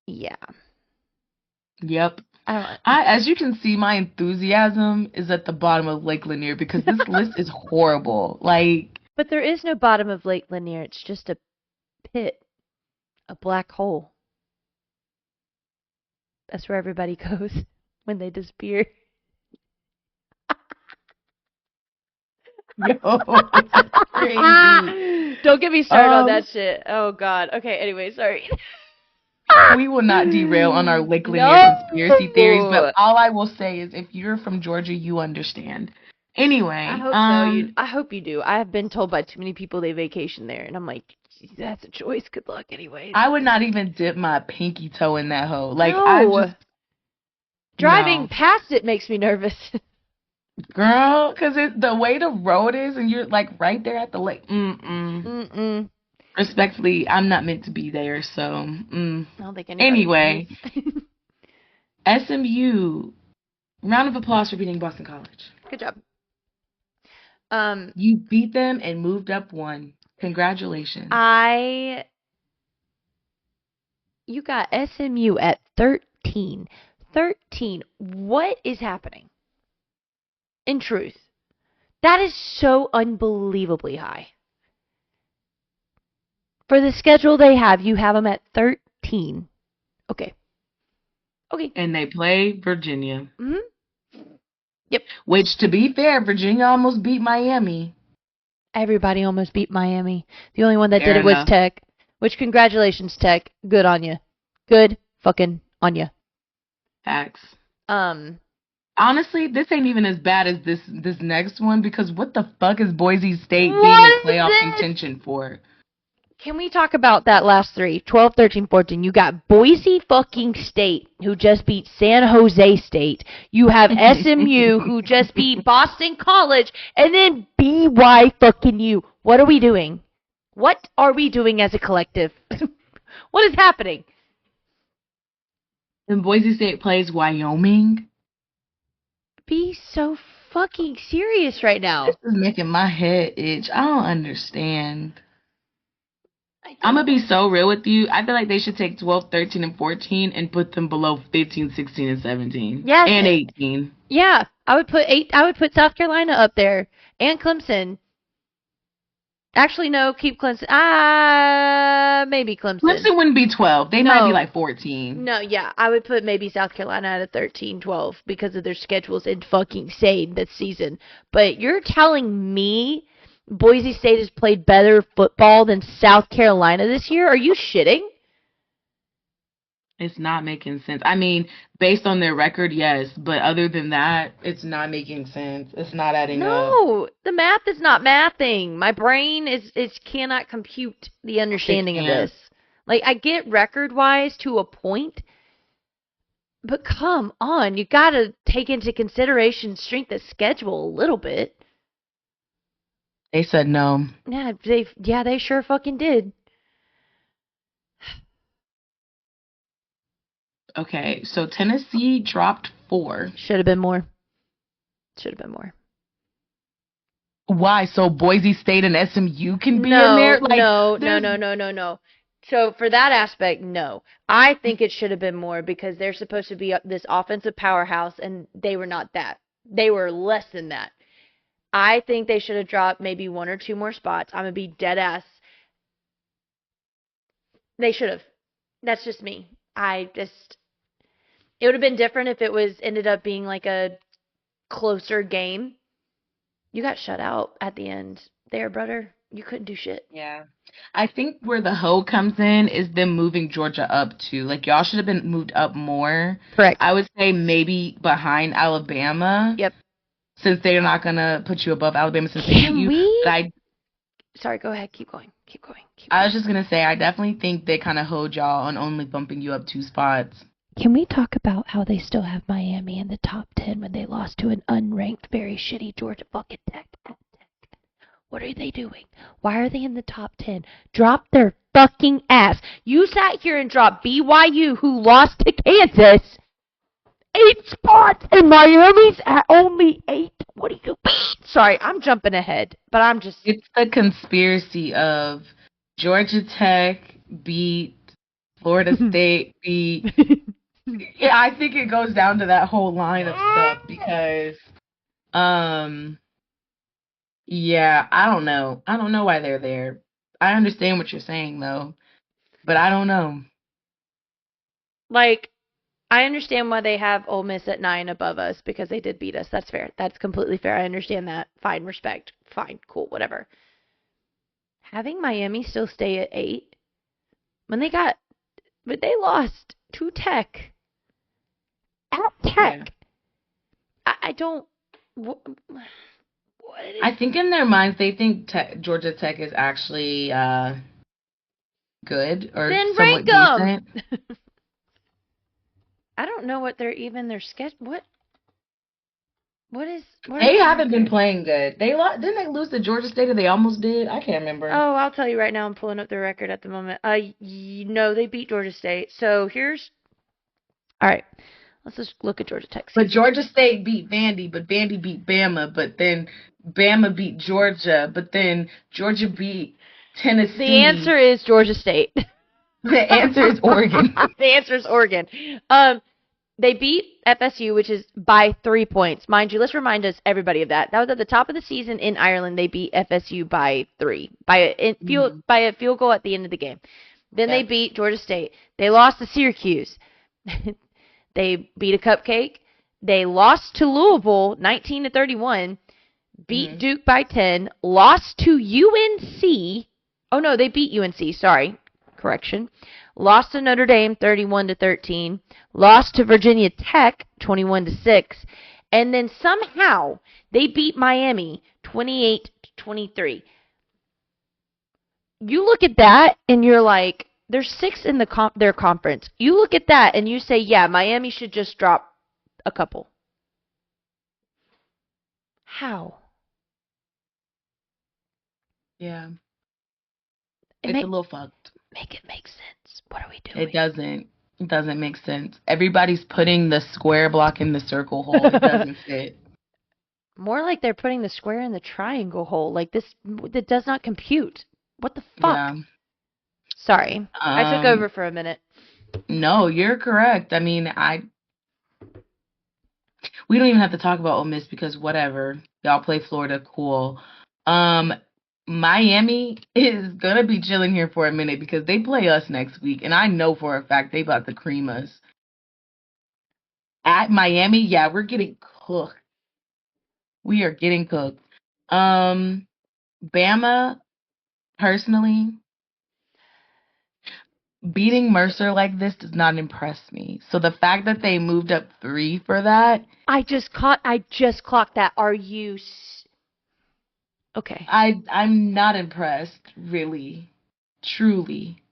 Yeah. Yep. As you can see, my enthusiasm is at the bottom of Lake Lanier because this list is horrible. But there is no bottom of Lake Lanier. It's just a pit, a black hole. That's where everybody goes when they disappear. Yo, that's crazy. Don't get me started on that shit. Oh, God. Okay, anyway, sorry. We will not derail on our Lake Lanier conspiracy theories, but all I will say is if you're from Georgia, you understand. Anyway. I hope so. I hope you do. I have been told by too many people they vacation there, and I'm like, That's a choice. Good luck, anyways. I would not even dip my pinky toe in that hole. Like, No. Driving no. past it makes me nervous. Girl, because the way the road is and you're, like, right there at the lake. Respectfully, I'm not meant to be there, so. I don't think anybody Anyway, is. SMU, round of applause for beating Boston College. Good job. You beat them and moved up one. Congratulations. You got SMU at 13. 13. What is happening? In truth, that is so unbelievably high. For the schedule they have, you have them at 13. Okay. And they play Virginia. Yep. Which, to be fair, Virginia almost beat Miami. Everybody almost beat Miami. The only one that Fair did it was enough. Tech. Which, congratulations, Tech. Good on you. Good fucking on you. Facts. Honestly, this ain't even as bad as this next one, because what the fuck is Boise State being in playoff contention for? Can we talk about that last three? 12, 13, 14. You got Boise fucking State, who just beat San Jose State. You have SMU, who just beat Boston College. And then BY fucking U. What are we doing? What are we doing as a collective? What is happening? And Boise State plays Wyoming? Be so fucking serious right now. This is making my head itch. I don't understand. I'm going to be so real with you. I feel like they should take 12, 13, and 14 and put them below 15, 16, and 17. Yes. And 18. Yeah. I would put South Carolina up there. And Clemson. Actually, no. Keep Clemson. Maybe Clemson. Clemson wouldn't be 12. They might be like 14. No, yeah. I would put maybe South Carolina at a 13, 12 because of their schedules fucking insane this season. But you're telling me Boise State has played better football than South Carolina this year? Are you shitting? It's not making sense. I mean, based on their record, yes. But other than that, it's not making sense. It's not adding up. No, the math is not mathing. My brain cannot compute the understanding of this. Like, I get record-wise to a point, but come on. You got to take into consideration strength of schedule a little bit. They said no. Yeah, they sure fucking did. Okay, so Tennessee dropped 4. Should have been more. Why? So Boise State and SMU can be in there? Like, No. So for that aspect, no. I think it should have been more because they're supposed to be this offensive powerhouse, and they were not that. They were less than that. I think they should have dropped maybe 1 or 2 more spots. I'm going to be dead ass. They should have. That's just me. It would have been different if it ended up being like a closer game. You got shut out at the end there, brother. You couldn't do shit. Yeah. I think where the hoe comes in is them moving Georgia up too. Like, y'all should have been moved up more. Correct. I would say maybe behind Alabama. Yep. Since they're not going to put you above Alabama since they beat you. Sorry, go ahead. Keep going. I was just going to say, I definitely think they kind of hoed y'all on only bumping you up 2 spots. Can we talk about how they still have Miami in the top 10 when they lost to an unranked, very shitty Georgia fucking Tech? What are they doing? Why are they in the top 10? Drop their fucking ass. You sat here and dropped BYU, who lost to Kansas, 8 spots, and Miami's at only 8. What do you mean? Sorry, I'm jumping ahead, but I'm just... It's the conspiracy of Georgia Tech beat Florida State beat... Yeah, I think it goes down to that whole line of stuff because, yeah, I don't know. I don't know why they're there. I understand what you're saying, though, but I don't know. Like, I understand why they have Ole Miss at 9 above us because they did beat us. That's fair. That's completely fair. I understand that. Fine, respect. Fine, cool, whatever. Having Miami still stay at 8 when but they lost to Tech. At Tech. Yeah. I don't... I think in their minds they think Georgia Tech is actually good or Then rank somewhat them. decent. I don't know what they're even their sketch. What is They their haven't been record? playing good. Didn't they lose to Georgia State or they almost did? I can't remember. Oh, I'll tell you right now. I'm pulling up their record at the moment. No, they beat Georgia State. So here's all right. Let's just look at Georgia Tech But season. Georgia State beat Vandy, but Vandy beat Bama, but then Bama beat Georgia, but then Georgia beat The answer Tennessee. is Georgia State. The answer is Oregon. The answer is Oregon. They beat FSU, which is by 3 points. Mind you, let's remind us everybody of that. That was at the top of the season in Ireland. They beat FSU by 3 Mhm. by a field goal at the end of the game. Then they Yep. beat Georgia State. They lost to Syracuse. They beat a cupcake. They lost to Louisville 19-31. Beat Mhm. Duke by 10. Lost to UNC. Oh no, they beat UNC. Sorry, correction. Lost to Notre Dame 31-13. Lost to Virginia Tech 21-6. And then somehow they beat Miami 28-23. You look at that and you're like, there's 6 in their conference. You look at that and you say, yeah, Miami should just drop a couple. How? Yeah. It It's a make little fucked. make it make sense. What are we It doing? doesn't. It doesn't make sense. Everybody's putting the square block in the circle hole. It doesn't fit. More like they're putting the square in the triangle hole. Like this, that does not compute. What the fuck? Yeah. Sorry, I took over Um, for a minute. no, you're correct. I mean, we don't even have to talk about Ole Miss because whatever. Y'all play Florida, cool. Um, Miami is gonna be chilling here for a minute because they play us next week, and I know for a fact they about to cream us. At Miami, yeah, we're getting cooked. We are getting cooked. Um, Bama, personally, beating Mercer like this does not impress me. So the fact that they moved up 3 for that, I just clocked that. Are you okay? I'm not impressed, really. Truly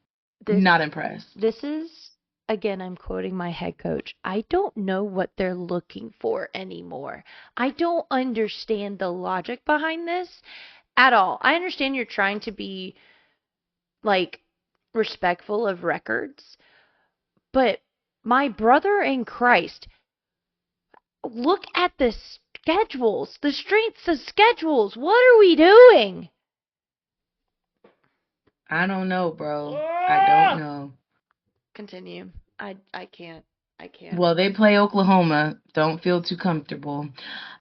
This not impressed. this is again. I'm quoting my head coach. I don't know what they're looking for anymore. I don't understand the logic behind this at all. I understand you're trying to be like respectful of records, but my brother in Christ, look at the schedules, the strengths of schedules. What are we doing? I don't know, bro. I don't know. Continue. I can't. I can't. Well, they play Oklahoma. Don't feel too comfortable.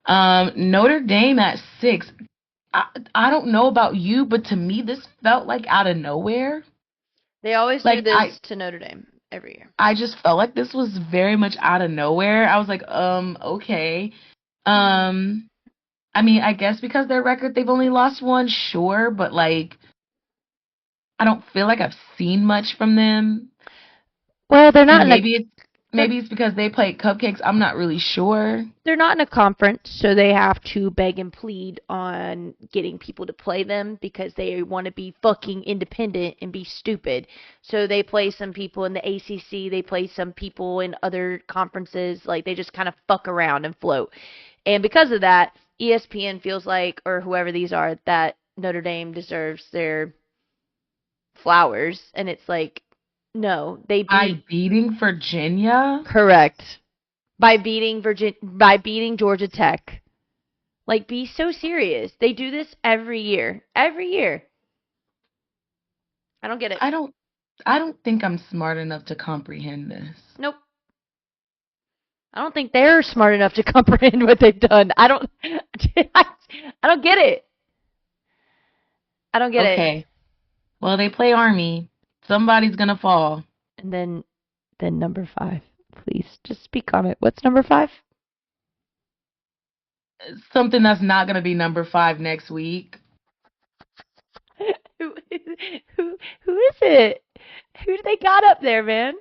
Notre Dame at 6. I don't know about you, but to me this felt like out of nowhere. They always do Like this to Notre Dame every year. I just felt like this was very much out of nowhere. I was like, okay. Um, I mean, I guess because their record, they've only lost one, sure, but like, I don't feel like I've seen much from them. Well, And maybe they're it's because they played cupcakes. I'm not really sure. they're not in a conference, so they have to beg and plead on getting people to play them because they want to be fucking independent and be stupid. So they play some people in the ACC, they play some people in other conferences, like they just kind of fuck around and float. And because of that, ESPN feels like, or whoever these are, that Notre Dame deserves their flowers. And it's like, no, they beat By beating Virginia, correct by beating Georgia Tech. Like, be so serious. They do this every year. Every year. I don't get it. I don't I don't think I'm smart enough to comprehend this. Nope. I don't think they're smart enough to comprehend what they've done. I don't. I don't get it. I don't get it. Okay. Well, they play Army. Somebody's gonna fall. And then number 5. Please just speak on it. What's number 5? Something that's not gonna be number 5 next week. who who is it? Who do they got up there, man?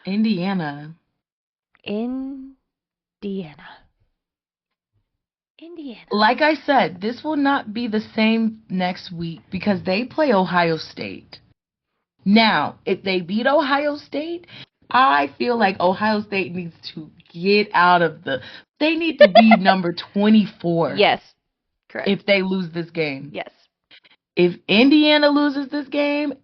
Indiana. Indiana. Indiana. Like I said, this will not be the same next week because they play Ohio State. Now, if they beat Ohio State, I feel like Ohio State needs to get out of the... They need to be number 24. Yes. Correct. If they lose this game. Yes. If Indiana loses this game,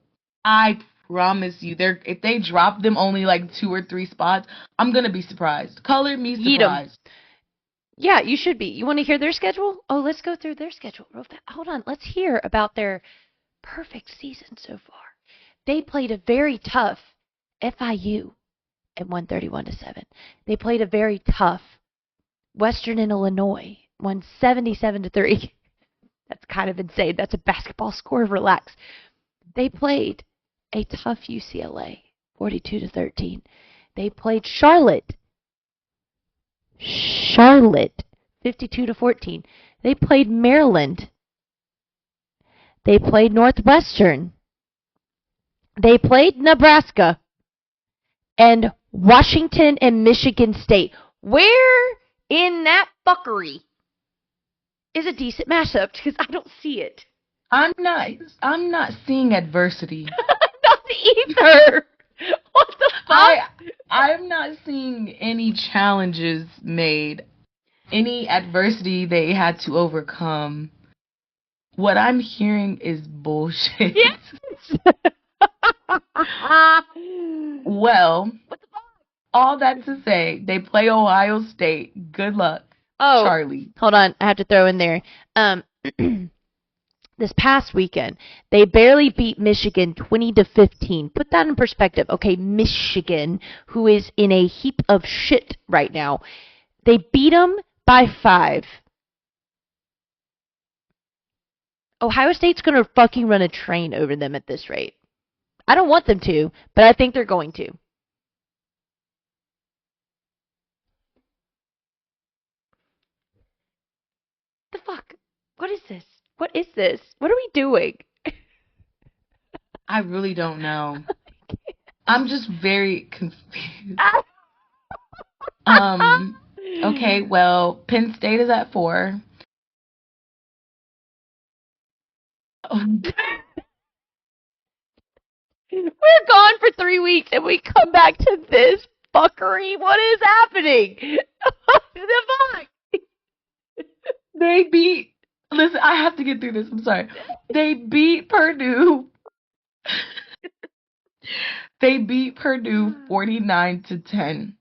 I promise you, if they drop them only like 2 or 3 spots, I'm going to be surprised. Color me surprised. Yeah, you should be. You want to hear their schedule? Oh, let's go through their schedule real fast. Hold on. Let's hear about their perfect season so far. They played a very tough FIU and won 31-7. They played a very tough Western and Illinois, won 77-3. That's kind of insane. That's a basketball score. Relax. They played a tough UCLA, 42-13. They played Charlotte, 52-14. They played Maryland. They played Northwestern. They played Nebraska. And Washington and Michigan State. Where in that fuckery is a decent matchup? Because I don't see it. I'm not seeing adversity. Not either. What the fuck? I'm not seeing any challenges made, any adversity they had to overcome. What I'm hearing is bullshit. Yes. Well, what the fuck? All that to say, they play Ohio State. Good luck, Charlie. Hold on. I have to throw in there. This past weekend, they barely beat Michigan 20-15. Put that in perspective. Okay, Michigan, who is in a heap of shit right now, they beat them by 5. Ohio State's going to fucking run a train over them at this rate. I don't want them to, but I think they're going to. The fuck? What is this? What is this? What are we doing? I really don't know. I'm just very confused. Okay, well, Penn State is at 4. We're gone for 3 weeks and we come back to this fuckery. What is happening? The fuck? They beat... Listen, I have to get through this. I'm sorry. They beat Purdue. They beat Purdue 49-10.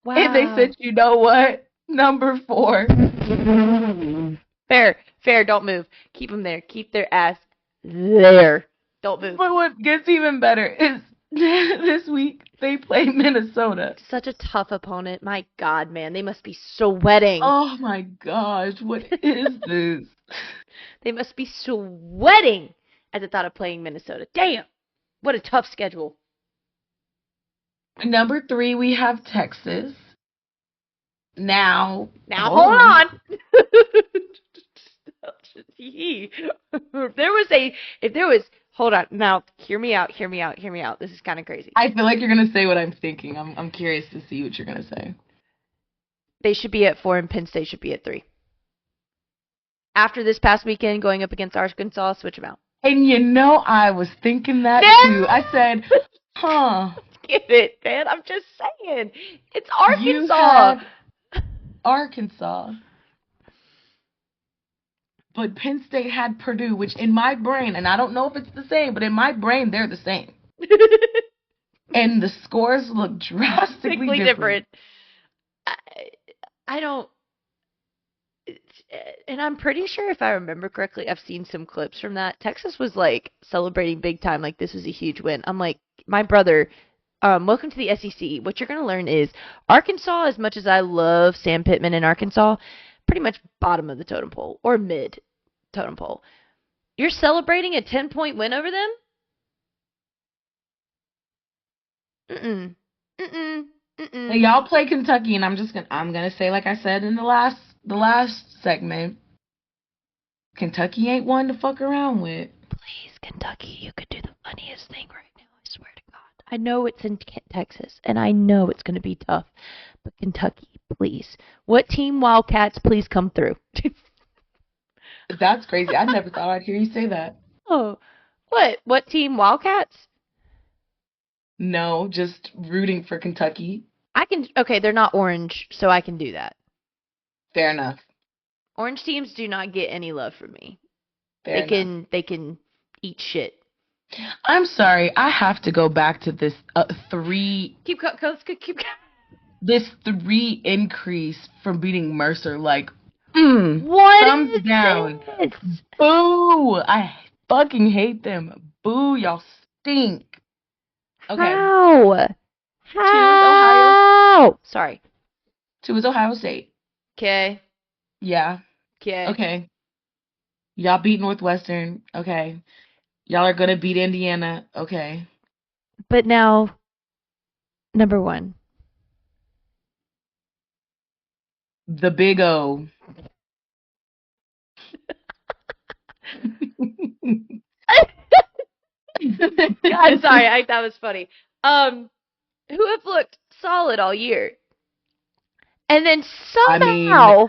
Wow. And they said, you know what? Number 4. Fair. Don't move. Keep them there. Keep their ass there. Don't move. But what gets even better is this week they play Minnesota. Such a tough opponent. My God, man. They must be sweating. Oh my gosh. What is this? They must be sweating at the thought of playing Minnesota. Damn. What a tough schedule. Number 3, we have Texas. Now hold on. Hold on. Now, hear me out. This is kind of crazy. I feel like you're going to say what I'm thinking. I'm curious to see what you're going to say. They should be at 4 and Penn State should be at 3. After this past weekend going up against Arkansas, switch them out. And you know, I was thinking that too. I said, huh. Get it, man. I'm just saying. It's Arkansas. You had Arkansas. But Penn State had Purdue, which in my brain, and I don't know if it's the same, but in my brain, they're the same. And the scores look drastically different. I don't... And I'm pretty sure if I remember correctly, I've seen some clips from that. Texas was like celebrating big time, like this was a huge win. I'm like, my brother, welcome to the SEC. What you're going to learn is Arkansas, as much as I love Sam Pittman in Arkansas, pretty much bottom of the totem pole or mid totem pole. You're celebrating a 10-point win over them? Y'all play Kentucky, and I'm gonna say, like I said in the last segment, Kentucky ain't one to fuck around with. Please, Kentucky, you could do the funniest thing right now. I swear to God. I know it's in Texas, and I know it's gonna be tough, but Kentucky, please, What team Wildcats please come through? That's crazy. I never thought I'd hear you say that. Oh, what? What team Wildcats? No, just rooting for Kentucky. I can. Okay, they're not orange, so I can do that. Fair enough. Orange teams do not get any love from me. Fair enough. They can eat shit. I'm sorry. I have to go back to this three. Keep. This 3 increase from beating Mercer. Like, What thumbs is down. this? Boo! I fucking hate them. Boo! Y'all stink. Okay. How? 2 is Ohio. Sorry. 2 is Ohio State. Okay. Yeah. Okay. Okay. Y'all beat Northwestern. Okay. Y'all are gonna beat Indiana. Okay. But now, number 1. The Big O. God, sorry, that was funny. Who have looked solid all year, and then somehow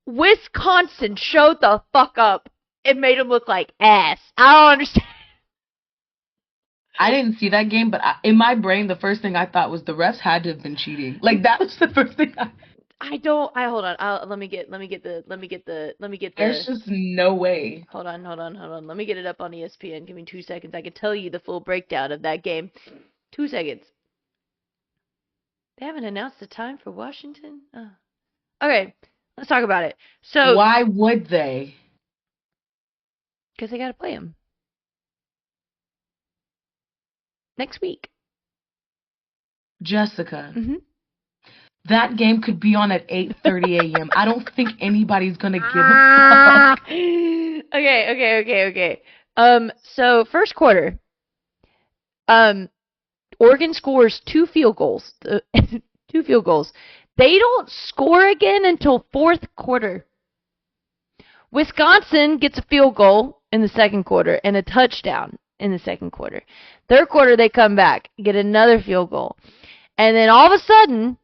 Wisconsin showed the fuck up and made them look like ass. I don't understand. I didn't see that game, but in my brain, the first thing I thought was the refs had to have been cheating. Like that was the first thing. I hold on. Let me get the. There's just no way. Hold on. Let me get it up on ESPN. Give me 2 seconds. I can tell you the full breakdown of that game. 2 seconds. They haven't announced the time for Washington. Oh. Okay, let's talk about it. So why would they? Because they got to play them next week. Jessica. Mm-hmm. That game could be on at 8:30 a.m. I don't think anybody's gonna give a fuck. Okay. So first quarter, Oregon scores 2 field goals. 2 field goals. They don't score again until fourth quarter. Wisconsin gets a field goal in the second quarter and a touchdown in the second quarter. Third quarter, they come back, get another field goal. And then all of a sudden,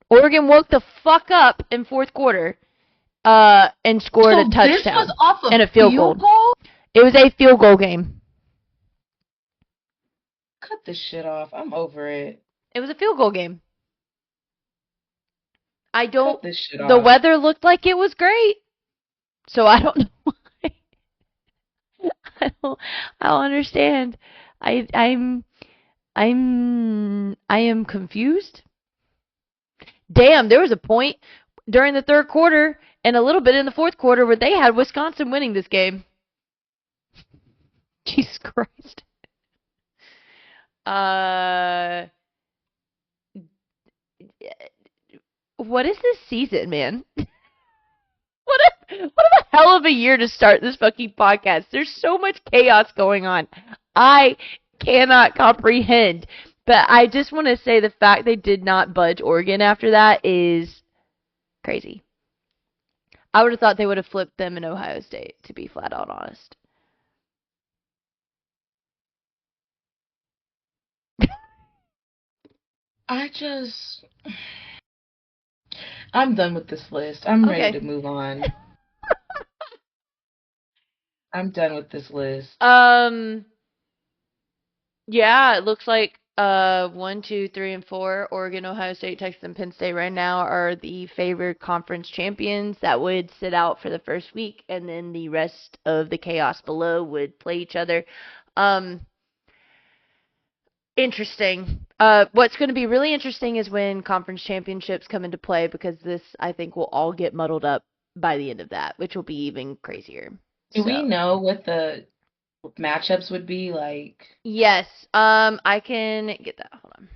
Oregon woke the fuck up in fourth quarter and scored a touchdown. This was off and a field goal? It was a field goal game. Cut this shit off. I'm over it. It was a field goal game. Cut this shit off. The weather looked like it was great. So I don't know why. I don't understand. I am confused. Damn, there was a point during the third quarter and a little bit in the fourth quarter where they had Wisconsin winning this game. Jesus Christ. What is this season, man? What a hell of a year to start this fucking podcast. There's so much chaos going on. I cannot comprehend. But I just want to say the fact they did not budge Oregon after that is crazy. I would have thought they would have flipped them in Ohio State, to be flat out honest. I'm done with this list. I'm ready to move on. I'm done with this list. Yeah, it looks like 1, 2, 3, and 4, Oregon, Ohio State, Texas, and Penn State right now are the favored conference champions that would sit out for the first week, and then the rest of the chaos below would play each other. Interesting. What's going to be really interesting is when conference championships come into play, because this, I think, will all get muddled up by the end of that, which will be even crazier. Do we know what the matchups would be like? Yes. I can get that. Hold on.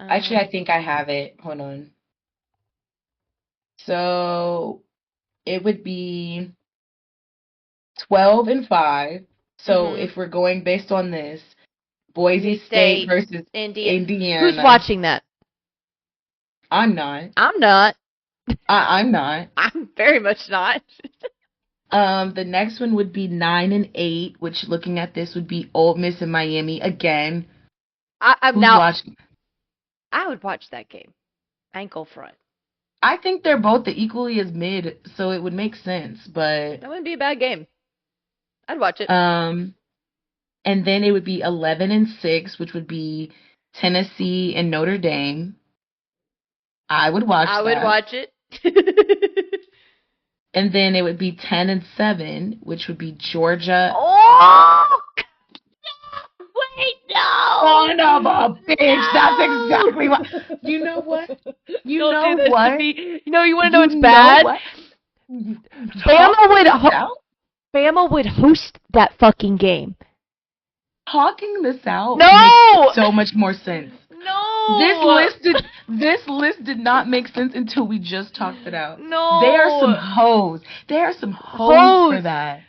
Actually, I think I have it. Hold on. So it would be 12 and 5. So if we're going based on this, Boise State versus Indiana. Who's watching that? I'm not. I'm not. I'm not. I'm very much not. The next one would be 9 and 8, which looking at this would be Ole Miss and Miami again. I'm Who's now watching? I would watch that game. Ankle front. I think they're both equally as mid, so it would make sense. But That wouldn't be a bad game. I'd watch it. and then it would be 11-6, which would be Tennessee and Notre Dame. I would watch I would that. watch it. And then it would be 10-7, which would be Georgia. Oh! Wait, no! Son of a bitch! That's exactly what. You know what? You Don't know do this what? to me. You know what's You know bad? what? Bama would host that fucking game. Talking this out No! makes so much more sense. No! This list did not make sense until we just talked it out. No! They are some hoes. They are some hoes for that.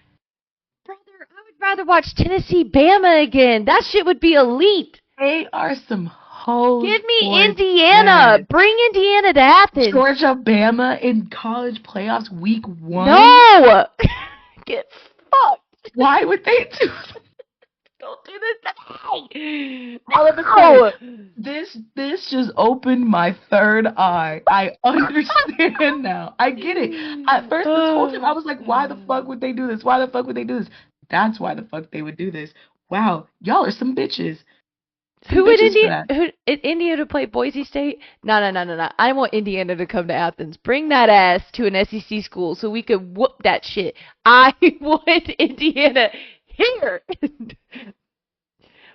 Brother, I would rather watch Tennessee Bama again. That shit would be elite. They are some hoes. Give me for Indiana. that. Bring Indiana to Athens. Georgia, Bama in college playoffs week 1. No! Get fucked. Why would they do that? Don't do this to me. All of a sudden, this just opened my third eye. I understand now. I get it. At first, this whole time, I was like, why the fuck would they do this? Why the fuck would they do this? That's why the fuck they would do this. Wow, y'all are some bitches. Who would Indiana play Boise State? No. I want Indiana to come to Athens. Bring that ass to an SEC school so we could whoop that shit. I want Indiana here.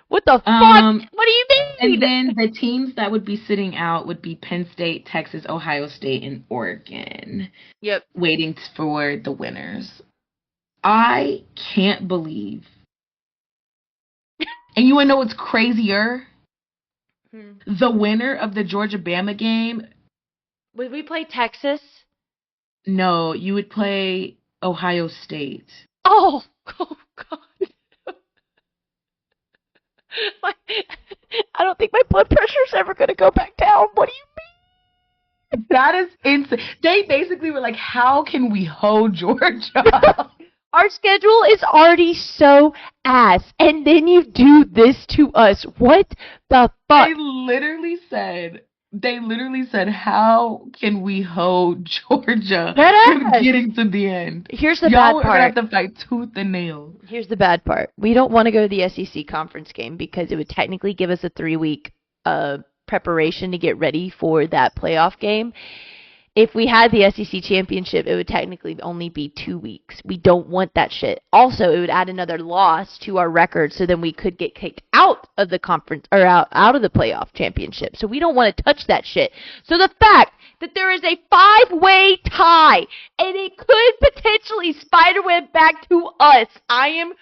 What the fuck? What do you mean? And then the teams that would be sitting out would be Penn State, Texas, Ohio State, and Oregon. Yep. Waiting for the winners. I can't believe. And you want to know what's crazier? The winner of the Georgia-Bama game. Would we play Texas? No, you would play Ohio State. Oh God. I don't think my blood pressure's ever going to go back down. What do you mean? That is insane. They basically were like, how can we hold Georgia? Our schedule is already so ass, and then you do this to us. What the fuck? They literally said, how can we hold Georgia from getting to the end? Here's the bad part. Y'all are going to have to fight tooth and nail. Here's the bad part. We don't want to go to the SEC conference game because it would technically give us a 3-week preparation to get ready for that playoff game. If we had the SEC championship, it would technically only be 2 weeks. We don't want that shit. Also, it would add another loss to our record, so then we could get kicked out of the conference or out of the playoff championship. So we don't want to touch that shit. So the fact that there is a 5-way tie and it could potentially spiderweb back to us, I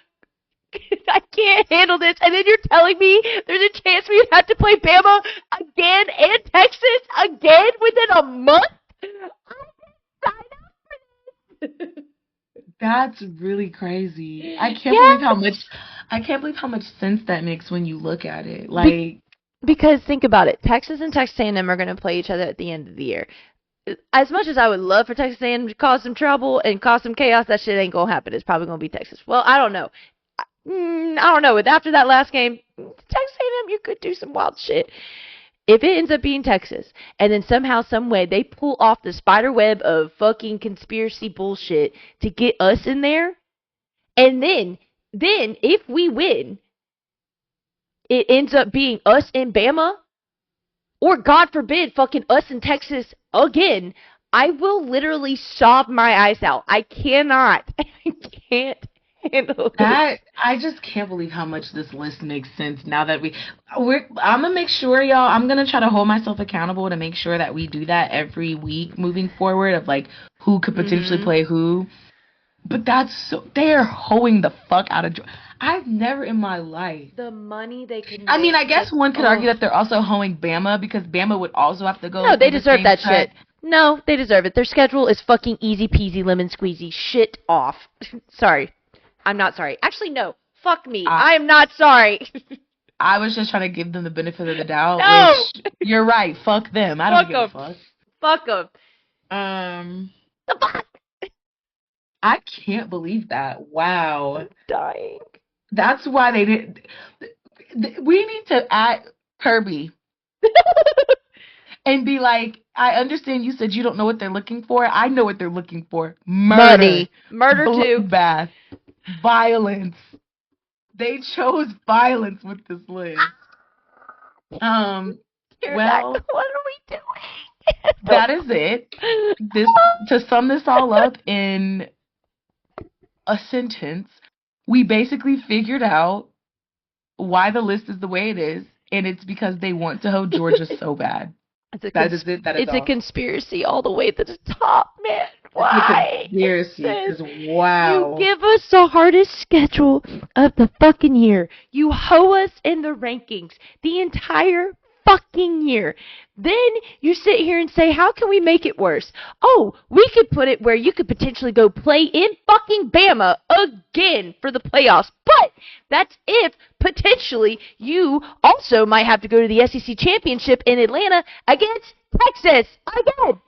can't handle this. And then you're telling me there's a chance we would have to play Bama again and Texas again within a month? That's really crazy. I can't believe how much sense that makes when you look at it. Because think about it. Texas and Texas A&M are going to play each other at the end of the year. As much as I would love for Texas A&M to cause some trouble and cause some chaos, that shit ain't going to happen. It's probably going to be Texas. Well, I don't know. After that last game, Texas A&M, you could do some wild shit. If it ends up being Texas, and then somehow, some way, they pull off the spider web of fucking conspiracy bullshit to get us in there, and then if we win, it ends up being us and Bama, or God forbid, fucking us and Texas again, I will literally sob my eyes out. I can't handle that. I just can't believe how much this list makes sense now that I'm gonna make sure, y'all, I'm gonna try to hold myself accountable to make sure that we do that every week moving forward of like who could potentially play who. But they're hoeing the fuck out of I've never in my life. The money they could make. I mean, I guess one could argue that they're also hoeing Bama because Bama would also have to go. No, they deserve that shit. No, they deserve it. Their schedule is fucking easy peasy lemon squeezy. Shit off. Sorry. I'm not sorry. Actually, no. Fuck me. I am not sorry. I was just trying to give them the benefit of the doubt. No! Which, you're right. Fuck them. I don't give a fuck. Fuck them. The fuck? I can't believe that. Wow. I'm dying. That's why they did. We need to add Kirby. and be like, I understand you said you don't know what they're looking for. I know what they're looking for. Money. Murder. Murder too. Bloodbath. Violence. They chose violence with this list. Well, What are we doing? that is it. To sum this all up in a sentence, we basically figured out why the list is the way it is, and it's because they want to hold Georgia so bad. That is it. That is It's all. a conspiracy all the way to the top, man. Why? It's a conspiracy, because wow. You give us the hardest schedule of the fucking year. You hoe us in the rankings the entire fucking year. Then you sit here and say, how can we make it worse? Oh, we could put it where you could potentially go play in fucking Bama again for the playoffs. But that's if potentially you also might have to go to the SEC championship in Atlanta against Texas again.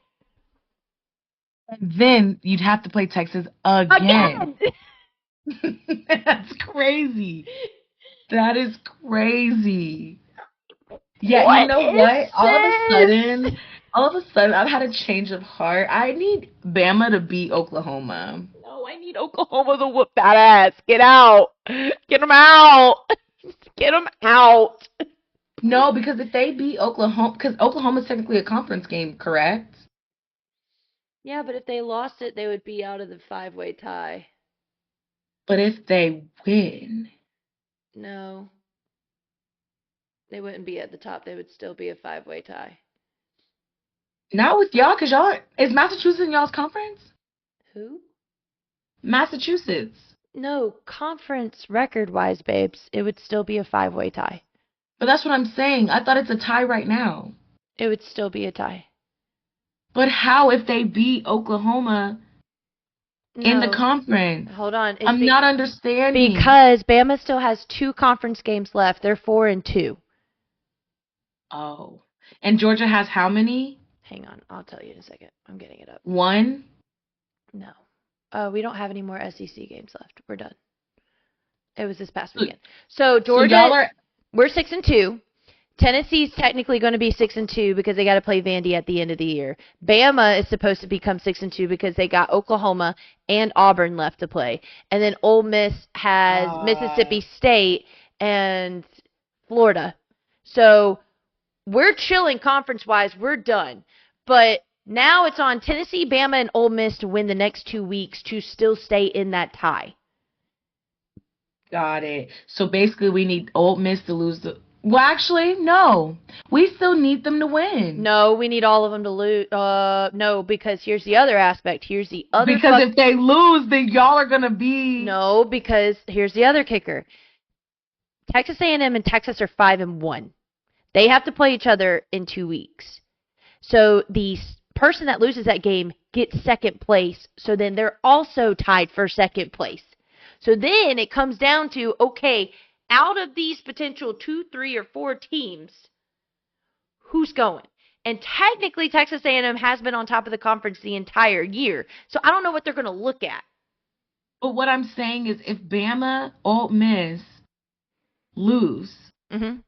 And then you'd have to play Texas again. That's crazy. That is crazy. Yeah, what you know what? All of a sudden, I've had a change of heart. I need Bama to beat Oklahoma. No, I need Oklahoma to whoop that ass. Get out. Get them out. Get them out. No, because if they beat Oklahoma, because Oklahoma's technically a conference game, correct? Yeah, but if they lost it, they would be out of the 5-way tie. But if they win. No. They wouldn't be at the top. They would still be a 5-way tie. Not with y'all, because y'all, is Massachusetts in y'all's conference? Who? Massachusetts. No, conference record-wise, babes, it would still be a 5-way tie. But that's what I'm saying. I thought it's a tie right now. It would still be a tie. But how if they beat Oklahoma in the conference? Hold on. I'm not understanding. Because Bama still has 2 conference games left. They're 4-2. Oh. And Georgia has how many? Hang on. I'll tell you in a second. I'm getting it up. 1? No. We don't have any more SEC games left. We're done. It was this past weekend. So Georgia, we're 6-2. Tennessee's technically going to be 6-2 because they got to play Vandy at the end of the year. Bama is supposed to become 6-2 because they got Oklahoma and Auburn left to play. And then Ole Miss has Mississippi State and Florida. So we're chilling conference-wise. We're done. But now it's on Tennessee, Bama, and Ole Miss to win the next 2 weeks to still stay in that tie. Got it. So basically we need Ole Miss to lose the... Well, actually, no. We still need them to win. No, we need all of them to lose. No, because here's the other aspect. Here's the other... Because if they lose, then y'all are going to be... No, because here's the other kicker. Texas A&M and Texas are 5-1. They have to play each other in 2 weeks. So the person that loses that game gets second place. So then they're also tied for second place. So then it comes down to, okay, out of these potential 2, 3, or 4 teams, who's going? And technically, Texas A&M has been on top of the conference the entire year. So I don't know what they're going to look at. But what I'm saying is if Bama, Ole Miss lose, then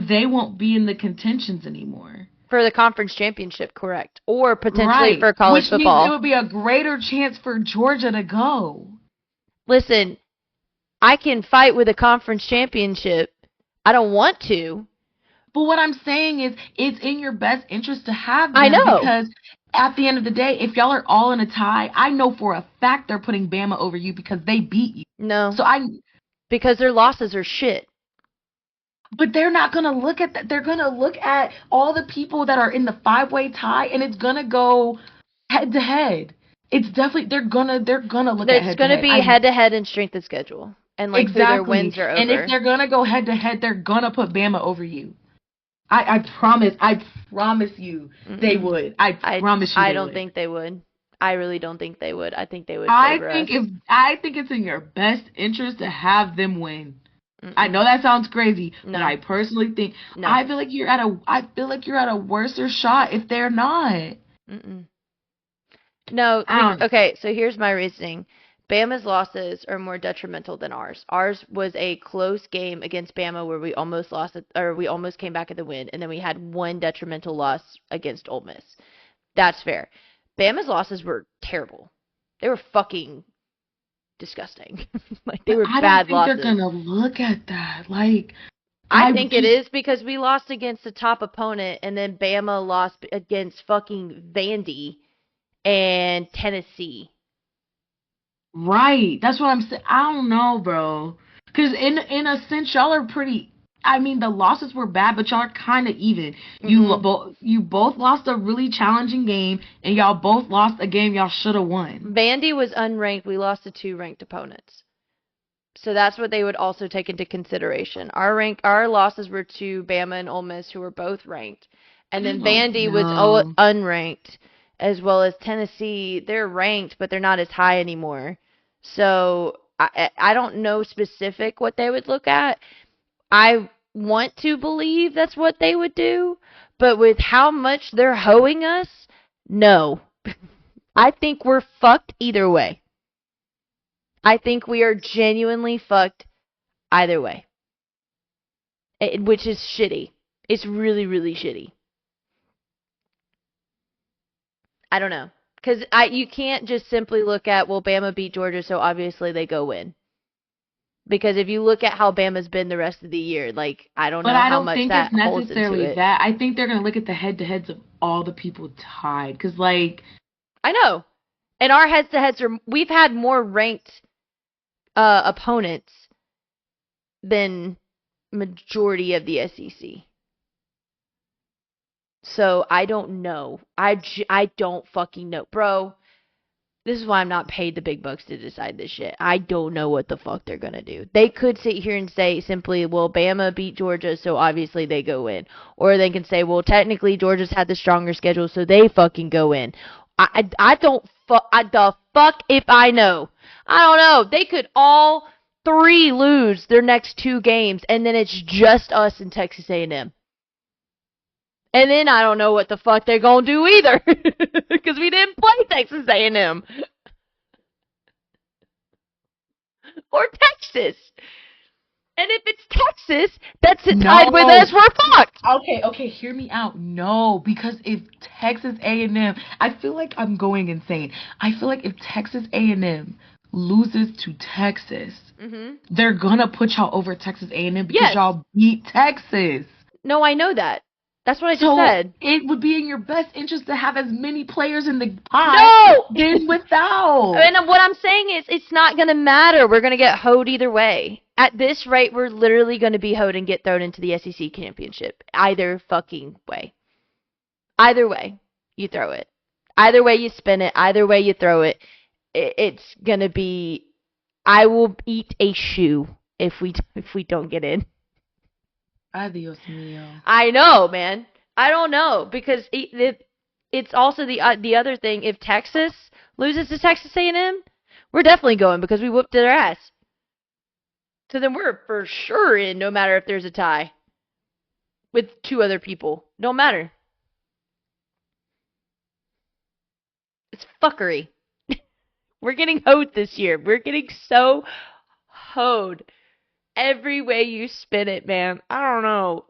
they won't be in the contentions anymore. For the conference championship, correct. Or potentially for college football. Which means it would be a greater chance for Georgia to go. Listen, I can fight with a conference championship. I don't want to. But what I'm saying is it's in your best interest to have them. I know. Because at the end of the day, if y'all are all in a tie, I know for a fact they're putting Bama over you because they beat you. No. So because their losses are shit. But they're not going to look at that. They're going to look at all the people that are in the 5-way tie, and it's going to go head to head. It's definitely they're gonna look at head to head. It's going to be head to head and strength of schedule, and like exactly. who their wins are over. And if they're gonna go head to head, they're gonna put Bama over you. I promise. I promise you they would. I promise you. I don't think they would. I really don't think they would. I think they would. I think it's in your best interest to have them win. I know that sounds crazy, but I personally think I feel like you're at a worser shot if they're not. No. Okay, so here's my reasoning. Bama's losses are more detrimental than ours. Ours was a close game against Bama where we almost lost it, or we almost came back at the win, and then we had one detrimental loss against Ole Miss. That's fair. Bama's losses were terrible. They were fucking disgusting. Like, they were bad losses. I don't think they're gonna look at that. Like, I think it is because we lost against a top opponent, and then Bama lost against fucking Vandy and Tennessee. Right. That's what I'm saying. I don't know, bro. Because in a sense, y'all are pretty. I mean, the losses were bad, but y'all are kind of even. You both lost a really challenging game, and y'all both lost a game y'all should have won. Vandy was unranked. We lost to 2 ranked opponents. So that's what they would also take into consideration. Our losses were to Bama and Ole Miss, who were both ranked, and then Vandy was unranked, as well as Tennessee. They're ranked, but they're not as high anymore. So I don't know specific what they would look at. I want to believe that's what they would do, but with how much they're hoeing us, no. I think we're fucked either way. I think we are genuinely fucked either way. Which is shitty. It's really, really shitty. I don't know. Because you can't just simply look at, well, Bama beat Georgia, so obviously they go win. Because if you look at how Bama's been the rest of the year, like, I don't know how much that holds into it. But I don't think it's necessarily that. I think they're going to look at the head-to-heads of all the people tied. Because, like... I know. And our heads-to-heads are... We've had more ranked opponents than majority of the SEC. So, I don't know. I don't fucking know. Bro, this is why I'm not paid the big bucks to decide this shit. I don't know what the fuck they're going to do. They could sit here and say simply, well, Bama beat Georgia, so obviously they go in. Or they can say, well, technically Georgia's had the stronger schedule, so they fucking go in. I don't the fuck if I know. I don't know. They could all 3 lose their next 2 games, and then it's just us and Texas A&M. And then I don't know what the fuck they're going to do either. Because we didn't play Texas A&M. Or Texas. And if it's Texas that's tied with us, we're fucked. Okay, hear me out. No, because if Texas A&M, I feel like I'm going insane. I feel like if Texas A&M loses to Texas, they're going to put y'all over Texas A&M because y'all beat Texas. No, I know that. That's what I just said. It would be in your best interest to have as many players in the pie than without. And what I'm saying is, it's not going to matter. We're going to get hoed either way. At this rate, we're literally going to be hoed and get thrown into the SEC championship. Either fucking way. Either way, you throw it. Either way, you spin it. Either way, you throw it. It's going to be... I will eat a shoe if we don't get in. Adios mío. I know, man. I don't know, because it's also the other thing. If Texas loses to Texas A&M, we're definitely going because we whooped their ass. So then we're for sure in, no matter if there's a tie with 2 other people. Don't matter. It's fuckery. We're getting hoed this year. We're getting so hoed. Every way you spin it, man. I don't know.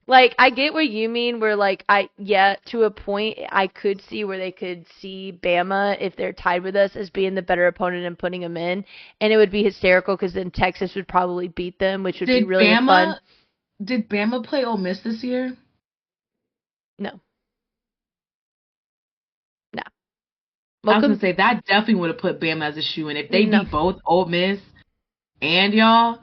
Like, I get what you mean, where, like, to a point, I could see where they could see Bama, if they're tied with us, as being the better opponent and putting them in. And it would be hysterical, because then Texas would probably beat them, which would be really fun. Did Bama play Ole Miss this year? No. I was going to say, that definitely would have put Bama as a shoe in. If they beat both Ole Miss and y'all,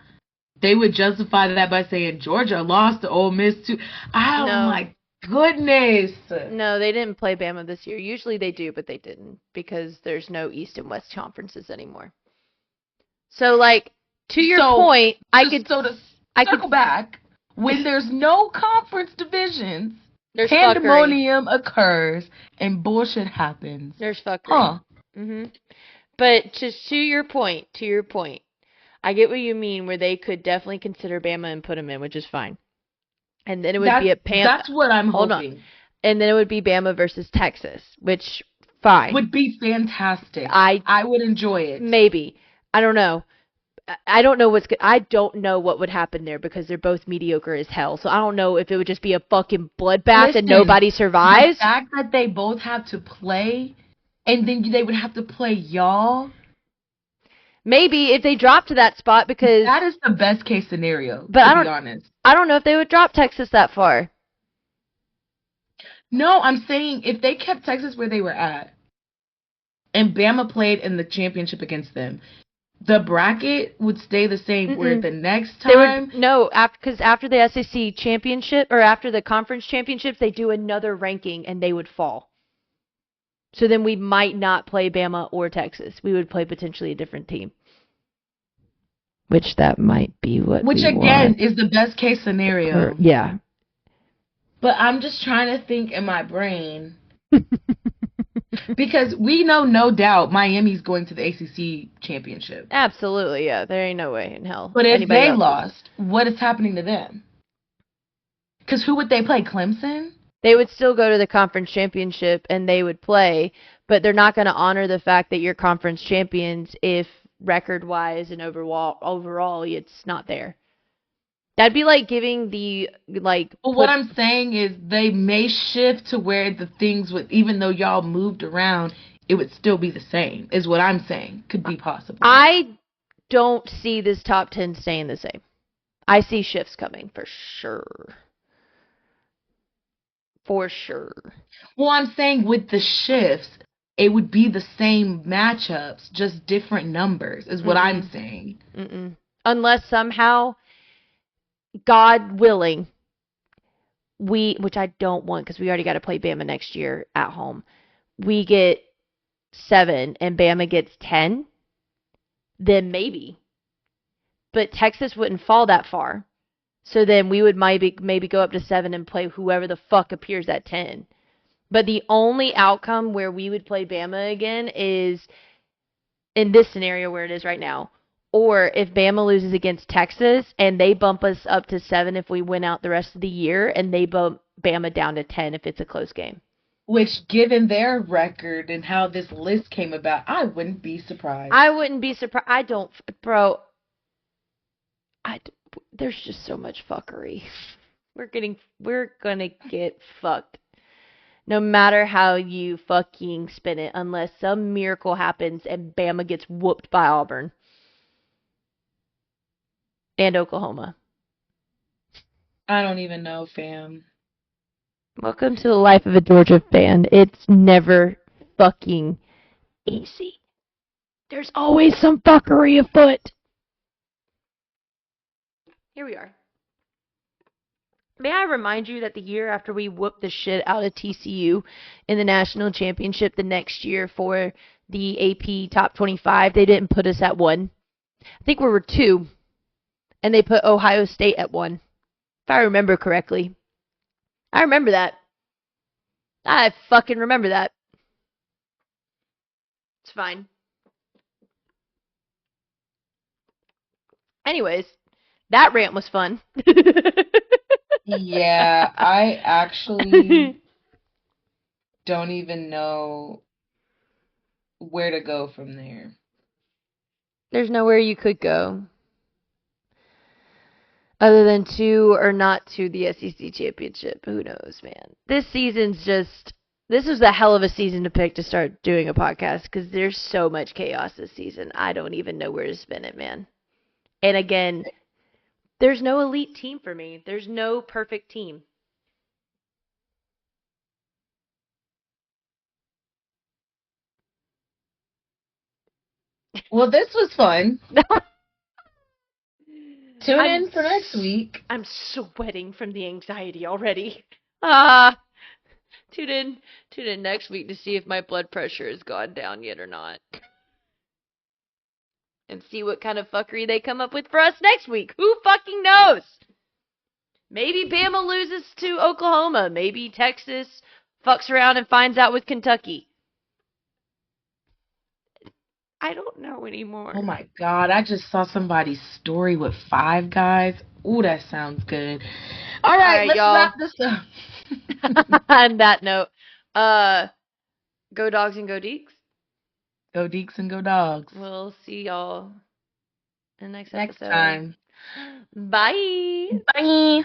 they would justify that by saying Georgia lost to Ole Miss too. Oh my goodness. No, they didn't play Bama this year. Usually they do, but they didn't because there's no East and West conferences anymore. So, like, to your point, I could circle back. When there's no conference divisions, there's pandemonium occurs and bullshit happens. There's fuckery. But just to your point, I get what you mean, where they could definitely consider Bama and put them in, which is fine. And then it would be a That's what I'm hoping. And then it would be Bama versus Texas, which Fine. Would be fantastic. I would enjoy it. Maybe. I don't know. I don't know I don't know what would happen there because they're both mediocre as hell. So I don't know if it would just be a fucking bloodbath and nobody survives. The fact that they both have to play, and then they would have to play y'all. Maybe if they drop to that spot, because that is the best case scenario. But to be honest, I don't know if they would drop Texas that far. No, I'm saying if they kept Texas where they were at, and Bama played in the championship against them, the bracket would stay the same. Where the next time, because after the SEC championship or after the conference championships, they do another ranking and they would fall. So then we might not play Bama or Texas. We would play potentially a different team. Which that might be what. Which again is the best case scenario. Yeah. But I'm just trying to think in my brain. Because we know, no doubt, Miami's going to the ACC championship. Absolutely, yeah. There ain't no way in hell. But if they lost, what is happening to them? Because who would they play? Clemson? They would still go to the conference championship and they would play, but they're not going to honor the fact that you're conference champions if record-wise and overall it's not there. That'd be like giving the, like... Well, what I'm saying is they may shift to where the things would, even though y'all moved around, it would still be the same, is what I'm saying. Could be possible. I don't see this top 10 staying the same. I see shifts coming, for sure. For sure. Well, I'm saying with the shifts, it would be the same matchups, just different numbers, is what I'm saying. Unless somehow... God willing, which I don't want because we already got to play Bama next year at home, we get 7 and Bama gets 10, then maybe. But Texas wouldn't fall that far. So then we would maybe go up to 7 and play whoever the fuck appears at 10. But the only outcome where we would play Bama again is in this scenario where it is right now. Or if Bama loses against Texas and they bump us up to 7 if we win out the rest of the year, and they bump Bama down to 10 if it's a close game. Which, given their record and how this list came about, I wouldn't be surprised. I wouldn't be surprised. I don't, bro. There's just so much fuckery. We're gonna get fucked. No matter how you fucking spin it, unless some miracle happens and Bama gets whooped by Auburn. And Oklahoma. I don't even know, fam. Welcome to the life of a Georgia fan. It's never fucking easy. There's always some fuckery afoot. Here we are. May I remind you that the year after we whooped the shit out of TCU in the national championship the next year for the AP Top 25, they didn't put us at 1. I think we were 2. And they put Ohio State at 1. If I remember correctly. I remember that. I fucking remember that. It's fine. Anyways, that rant was fun. Yeah, I actually don't even know where to go from there. There's nowhere you could go. Other than to or not to the SEC championship. Who knows, man. This was a hell of a season to pick to start doing a podcast because there's so much chaos this season. I don't even know where to spin it, man. And again, there's no elite team for me. There's no perfect team. Well, this was fun. Tune in for next week. I'm sweating from the anxiety already. Tune in next week to see if my blood pressure has gone down yet or not. And see what kind of fuckery they come up with for us next week. Who fucking knows? Maybe Bama loses to Oklahoma. Maybe Texas fucks around and finds out with Kentucky. I don't know anymore. Oh my God, I just saw somebody's story with 5 guys. Ooh, that sounds good. All right, let's y'all. wrap this up. On that note, Go dogs and go deeks. Go Deeks and go Dogs. We'll see y'all in the next Next episode. time. Bye. Bye.